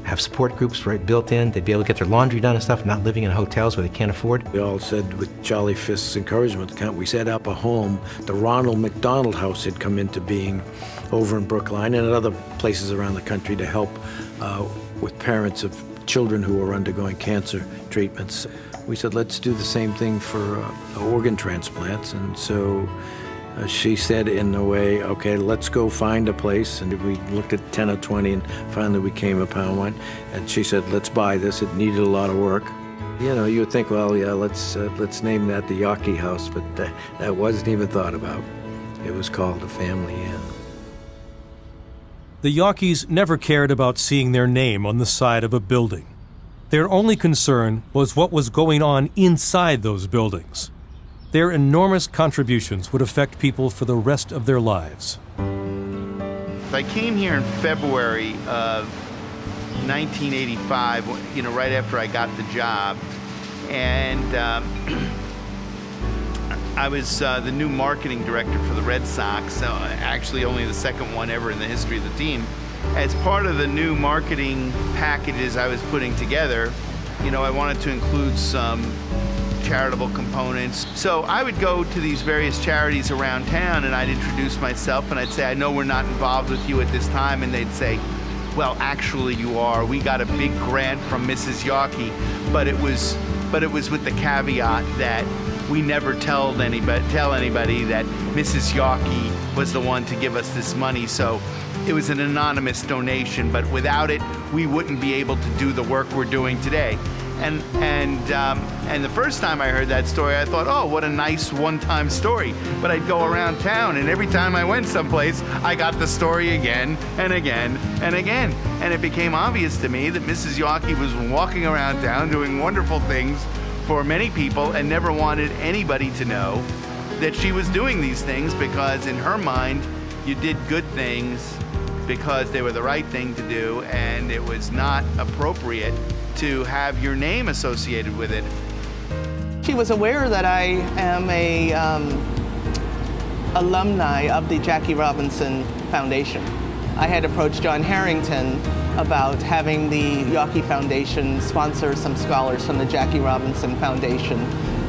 have support groups right built in. They'd be able to get their laundry done and stuff, not living in hotels where they can't afford. We all said, with Charlie Fist's encouragement, we set up a home. The Ronald McDonald House had come into being over in Brookline and at other places around the country to help with parents of children who were undergoing cancer treatments. We said, let's do the same thing for organ transplants. And so she said in a way, okay, let's go find a place. And we looked at 10 or 20 and finally we came upon one. And she said, let's buy this. It needed a lot of work. You know, you would think, well, yeah, let's name that the Yawkey House, but that wasn't even thought about. It was called the Family Inn. The Yawkeys never cared about seeing their name on the side of a building. Their only concern was what was going on inside those buildings. Their enormous contributions would affect people for the rest of their lives. I came here in February of 1985, you know, right after I got the job, and I was the new marketing director for the Red Sox, actually only the second one ever in the history of the team. As part of the new marketing packages I was putting together, you know, I wanted to include some charitable components. So I would go to these various charities around town and I'd introduce myself and I'd say, I know we're not involved with you at this time, and they'd say, well, actually you are. We got a big grant from Mrs. Yawkey, but it was with the caveat that we never tell anybody that Mrs. Yawkey was the one to give us this money. So it was an anonymous donation, but without it, we wouldn't be able to do the work we're doing today. And the first time I heard that story, I thought, oh, what a nice one-time story. But I'd go around town, and every time I went someplace, I got the story again and again and again. And it became obvious to me that Mrs. Yawkey was walking around town doing wonderful things for many people and never wanted anybody to know that she was doing these things, because in her mind, you did good things because they were the right thing to do, and it was not appropriate to have your name associated with it. She was aware that I am a alumni of the Jackie Robinson Foundation. I had approached John Harrington about having the Yawkey Foundation sponsor some scholars from the Jackie Robinson Foundation,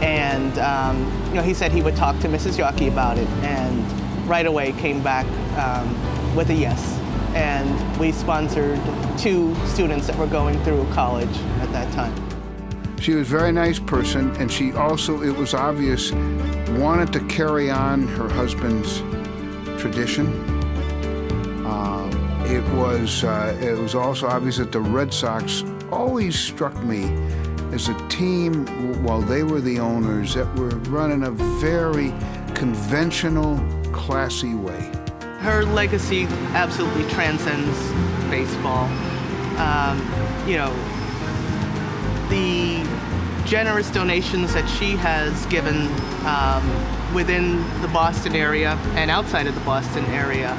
and you know, he said he would talk to Mrs. Yawkey about it, and right away came back with a yes. And we sponsored 2 students that were going through college at that time. She was a very nice person, and she also, it was obvious, wanted to carry on her husband's tradition. It was also obvious that the Red Sox always struck me as a team, while they were the owners, that were run in a very conventional, classy way. Her legacy absolutely transcends baseball. You know, the generous donations that she has given within the Boston area and outside of the Boston area.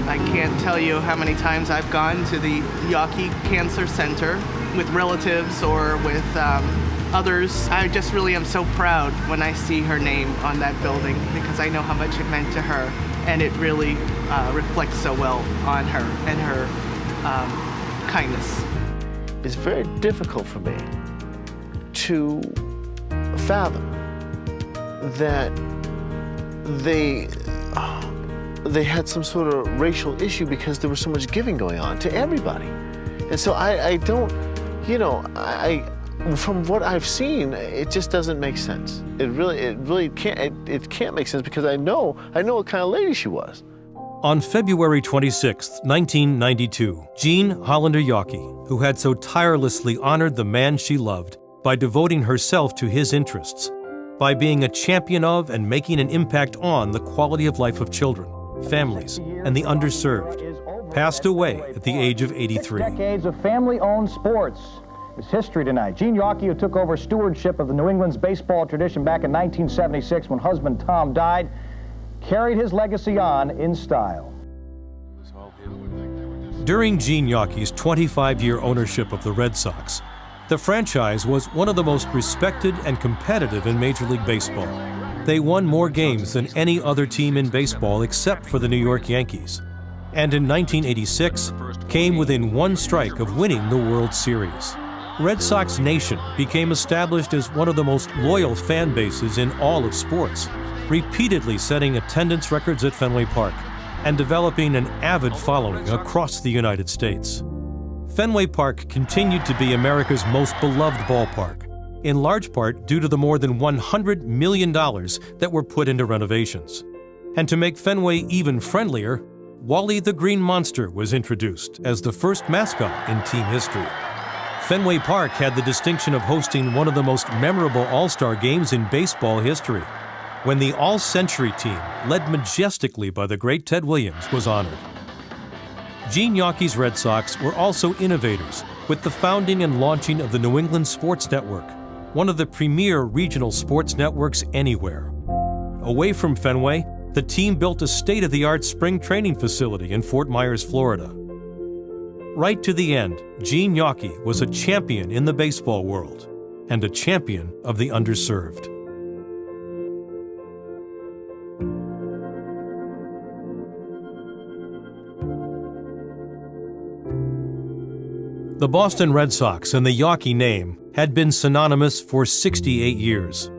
I can't tell you how many times I've gone to the Yawkey Cancer Center with relatives or with others. I just really am so proud when I see her name on that building, because I know how much it meant to her, and it really reflects so well on her and her kindness. It's very difficult for me to fathom that they had some sort of racial issue, because there was so much giving going on to everybody. And so I don't, you know, from what I've seen, it just doesn't make sense. It really can't make sense, because I know what kind of lady she was. On February 26, 1992, Jean Hollander Yawkey, who had so tirelessly honored the man she loved by devoting herself to his interests, by being a champion of and making an impact on the quality of life of children, families, and the underserved, passed away at the age of 83. Decades of family-owned sports. It's history tonight. Jean Yawkey, who took over stewardship of the New England's baseball tradition back in 1976 when husband Tom died, carried his legacy on in style. During Jean Yawkey's 25-year ownership of the Red Sox, the franchise was one of the most respected and competitive in Major League Baseball. They won more games than any other team in baseball except for the New York Yankees, and in 1986 came within one strike of winning the World Series. Red Sox Nation became established as one of the most loyal fan bases in all of sports, repeatedly setting attendance records at Fenway Park and developing an avid following across the United States. Fenway Park continued to be America's most beloved ballpark, in large part due to the more than $100 million that were put into renovations. And to make Fenway even friendlier, Wally the Green Monster was introduced as the first mascot in team history. Fenway Park had the distinction of hosting one of the most memorable All-Star games in baseball history, when the All-Century team, led majestically by the great Ted Williams, was honored. Jean Yawkey's Red Sox were also innovators with the founding and launching of the New England Sports Network, one of the premier regional sports networks anywhere. Away from Fenway, the team built a state-of-the-art spring training facility in Fort Myers, Florida. Right to the end, Jean Yawkey was a champion in the baseball world and a champion of the underserved. The Boston Red Sox and the Yawkey name had been synonymous for 68 years.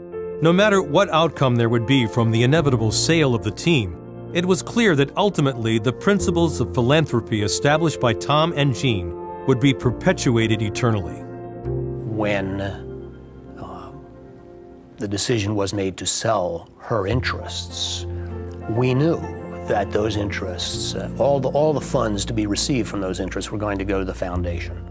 No matter what outcome there would be from the inevitable sale of the team, it was clear that ultimately the principles of philanthropy established by Tom and Jean would be perpetuated eternally. When the decision was made to sell her interests, we knew that those interests, all the funds to be received from those interests were going to go to the foundation.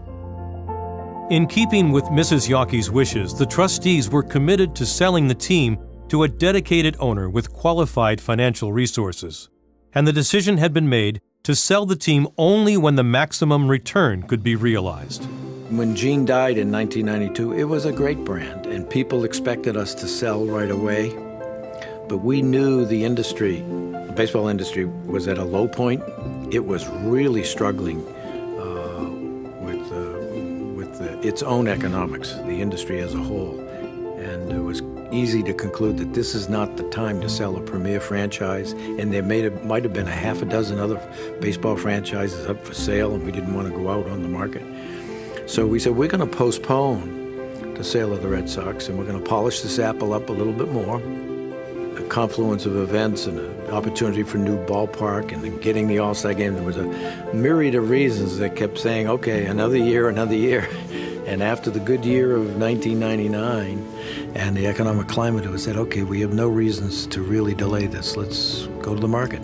In keeping with Mrs. Yawkey's wishes, the trustees were committed to selling the team to a dedicated owner with qualified financial resources, and the decision had been made to sell the team only when the maximum return could be realized. When Jean died in 1992, it was a great brand, and people expected us to sell right away. But we knew the industry, the baseball industry, was at a low point. It was really struggling with its own economics, the industry as a whole. And it was easy to conclude that this is not the time to sell a premier franchise, and there might have been a half a dozen other baseball franchises up for sale, and we didn't want to go out on the market. So we said, we're going to postpone the sale of the Red Sox, and we're going to polish this apple up a little bit more. A confluence of events and an opportunity for a new ballpark and then getting the All-Star game, there was a myriad of reasons that kept saying, okay, another year. And after the good year of 1999 and the economic climate, it was said, okay, we have no reasons to really delay this. Let's go to the market.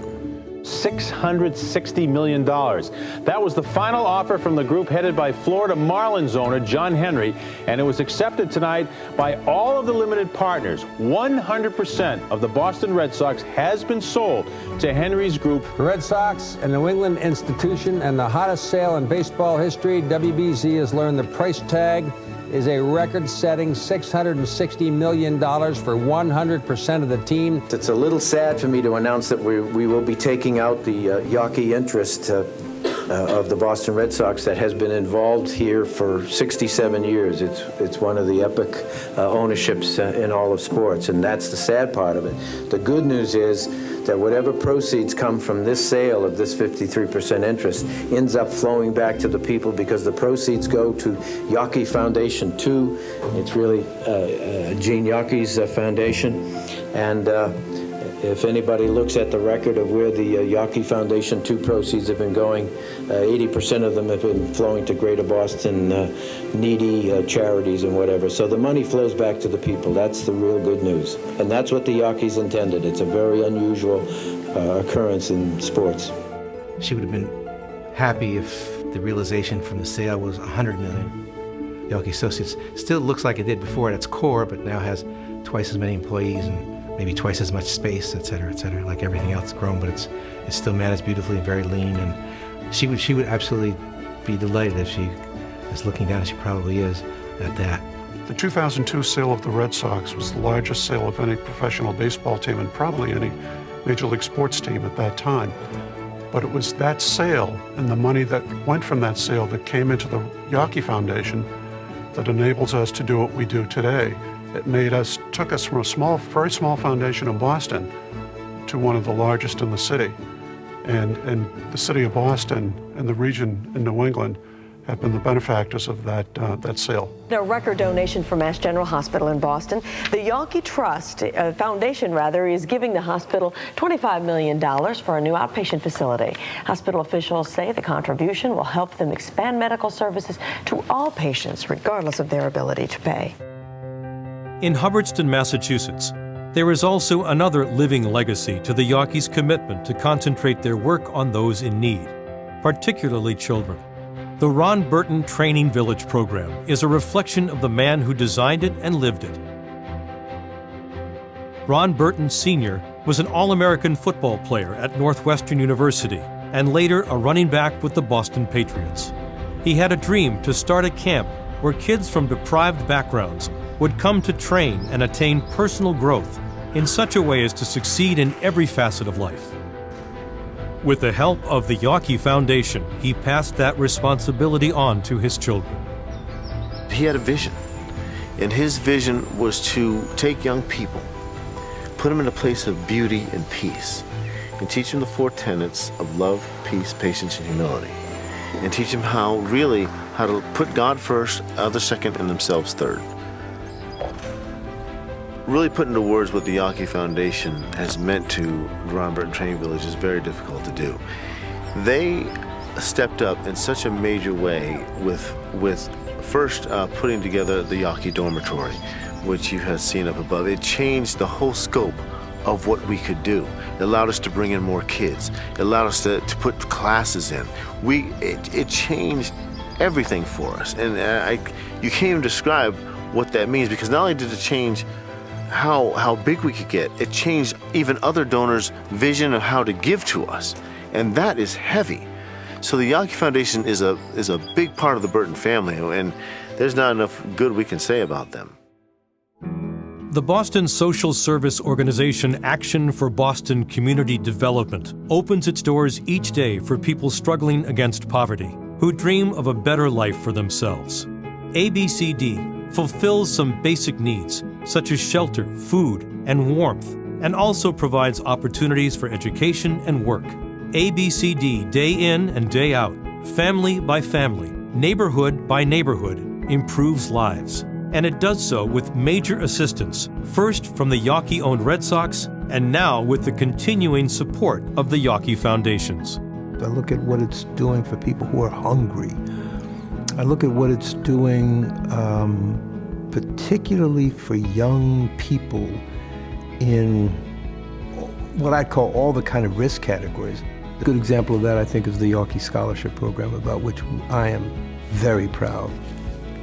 $660 million. That was the final offer from the group headed by Florida Marlins owner John Henry, and it was accepted tonight by all of the limited partners. 100% of the Boston Red Sox has been sold to Henry's group. The Red Sox, a New England institution and the hottest sale in baseball history, WBZ has learned the price tag is a record-setting $660 million for 100% of the team. It's a little sad for me to announce that we will be taking out the Yawkey interest of the Boston Red Sox that has been involved here for 67 years. It's one of the epic ownerships in all of sports, and that's the sad part of it. The good news is that whatever proceeds come from this sale of this 53% interest ends up flowing back to the people, because the proceeds go to Yawkey Foundation 2. It's really Jean Yawkey's foundation. And if anybody looks at the record of where the Yawkey Foundation 2 proceeds have been going, 80% of them have been flowing to Greater Boston needy charities and whatever. So the money flows back to the people. That's the real good news. And that's what the Yawkeys intended. It's a very unusual occurrence in sports. She would have been happy if the realization from the sale was $100 million. Yawkey Associates still looks like it did before at its core, but now has twice as many employees and maybe twice as much space, et cetera, like everything else grown, but it's still managed beautifully and very lean. And she would absolutely be delighted if she as looking down as she probably is at that. The 2002 sale of the Red Sox was the largest sale of any professional baseball team and probably any Major League sports team at that time. But it was that sale and the money that went from that sale that came into the Yawkey Foundation that enables us to do what we do today. It took us from a very small foundation in Boston to one of the largest in the city. And the city of Boston and the region in New England have been the benefactors of that sale. A record donation for Mass General Hospital in Boston. The Yawkey Trust Foundation, is giving the hospital $25 million for a new outpatient facility. Hospital officials say the contribution will help them expand medical services to all patients, regardless of their ability to pay. In Hubbardston, Massachusetts, there is also another living legacy to the Yawkeys' commitment to concentrate their work on those in need, particularly children. The Ron Burton Training Village program is a reflection of the man who designed it and lived it. Ron Burton Sr. was an All-American football player at Northwestern University and later a running back with the Boston Patriots. He had a dream to start a camp where kids from deprived backgrounds would come to train and attain personal growth in such a way as to succeed in every facet of life. With the help of the Yawkey Foundation, he passed that responsibility on to his children. He had a vision, and his vision was to take young people, put them in a place of beauty and peace, and teach them the 4 tenets of love, peace, patience, and humility, and teach them how to put God first, others second, and themselves third. Really put into words what the Yawkey Foundation has meant to Ron Burton Training Village is very difficult to do. They stepped up in such a major way with first putting together the Yawkey dormitory, which you have seen up above. It changed the whole scope of what we could do. It allowed us to bring in more kids. It allowed us to put classes in. It changed everything for us. And you can't even describe what that means, because not only did it change how big we could get, it changed even other donors' vision of how to give to us, and that is heavy. So the Yawkey Foundation is a big part of the Burton family, and there's not enough good we can say about them. The Boston social service organization Action for Boston Community Development opens its doors each day for people struggling against poverty, who dream of a better life for themselves. ABCD fulfills some basic needs, such as shelter, food, and warmth, and also provides opportunities for education and work. ABCD, day in and day out, family by family, neighborhood by neighborhood, improves lives. And it does so with major assistance, first from the Yawkey-owned Red Sox, and now with the continuing support of the Yawkey Foundations. I look at what it's doing for people who are hungry. I look at what it's doing particularly for young people in what I call all the kind of risk categories. A good example of that, I think, is the Yawkey Scholarship Program, about which I am very proud.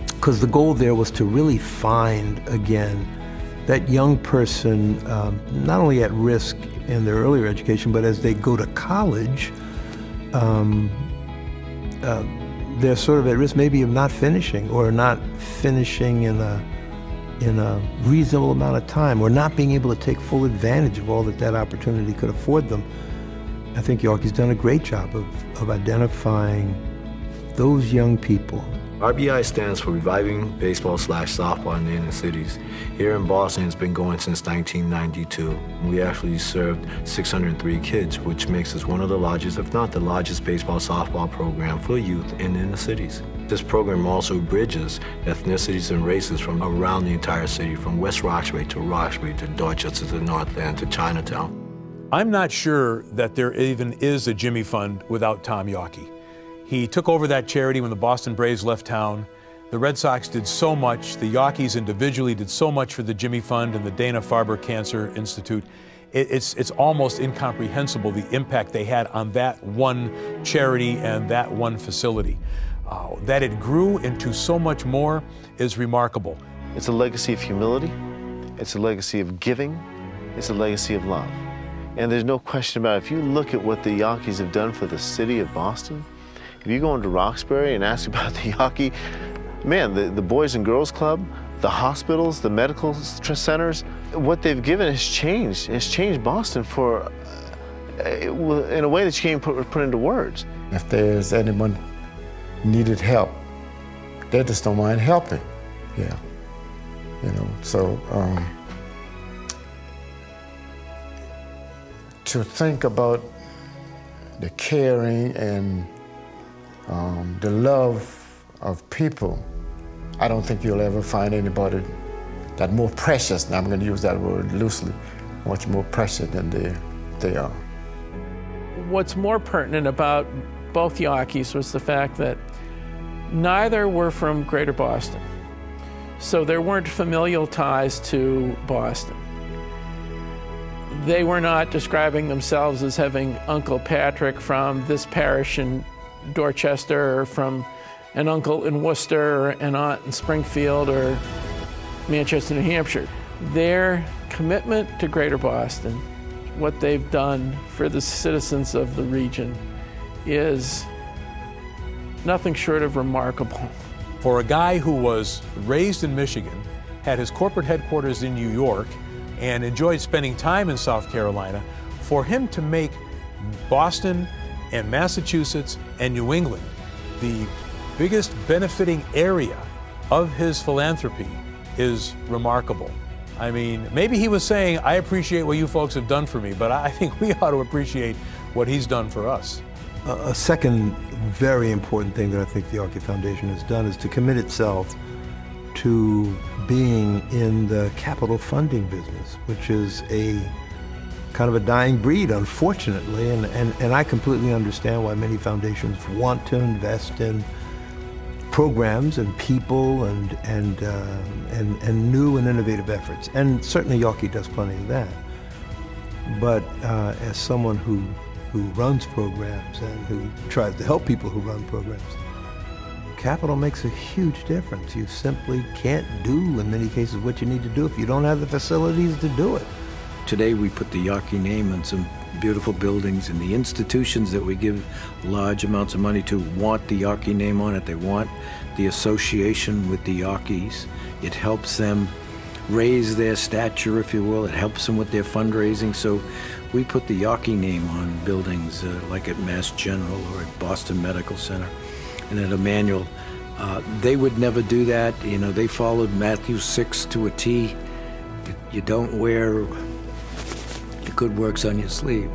Because the goal there was to really find, again, that young person, not only at risk in their earlier education, but as they go to college, they're sort of at risk maybe of not finishing, or not finishing in a reasonable amount of time, or not being able to take full advantage of all that opportunity could afford them. I think Yawkey's done a great job of identifying those young people. RBI stands for Reviving Baseball/Softball in the Inner Cities. Here in Boston, it's been going since 1992. We actually served 603 kids, which makes us one of the largest, if not the largest, baseball/softball program for youth in the inner cities. This program also bridges ethnicities and races from around the entire city, from West Roxbury to Dorchester to North End to Chinatown. I'm not sure that there even is a Jimmy Fund without Tom Yawkey. He took over that charity when the Boston Braves left town. The Red Sox did so much. The Yawkeys individually did so much for the Jimmy Fund and the Dana-Farber Cancer Institute. It's almost incomprehensible the impact they had on that one charity and that one facility. That it grew into so much more is remarkable. It's a legacy of humility. It's a legacy of giving. It's a legacy of love. And there's no question about it. If you look at what the Yawkeys have done for the city of Boston, If you go into Roxbury and ask about the Yawkey, man, the Boys and Girls Club, the hospitals, the medical centers, what they've given has changed. It's changed Boston for, in a way that you can't put into words. If there's anyone needed help, they just don't mind helping. Yeah, you know, so to think about the caring and the love of people, I don't think you'll ever find anybody that more precious, and I'm going to use that word loosely, much more precious than they are. What's more pertinent about both Yawkeys was the fact that neither were from Greater Boston, so there weren't familial ties to Boston. They were not describing themselves as having Uncle Patrick from this parish in Dorchester, or from an uncle in Worcester, or an aunt in Springfield, or Manchester, New Hampshire. Their commitment to Greater Boston, what they've done for the citizens of the region, is nothing short of remarkable. For a guy who was raised in Michigan, had his corporate headquarters in New York, and enjoyed spending time in South Carolina, for him to make Boston and Massachusetts and New England the biggest benefiting area of his philanthropy is remarkable. I mean, maybe he was saying, I appreciate what you folks have done for me, but I think we ought to appreciate what he's done for us. A second very important thing that I think the Yawkey Foundation has done is to commit itself to being in the capital funding business, which is a kind of a dying breed, unfortunately, and I completely understand why many foundations want to invest in programs and people and new and innovative efforts, and certainly Yawkey does plenty of that. But as someone who runs programs and who tries to help people who run programs, capital makes a huge difference. You simply can't do, in many cases, what you need to do if you don't have the facilities to do it. Today we put the Yawkey name on some beautiful buildings, and the institutions that we give large amounts of money to want the Yawkey name on it. They want the association with the Yawkeys. It helps them raise their stature, if you will. It helps them with their fundraising. So we put the Yawkey name on buildings like at Mass General or at Boston Medical Center and at Emmanuel. They would never do that. You know, they followed Matthew 6 to a T. You don't wear the good works on your sleeve.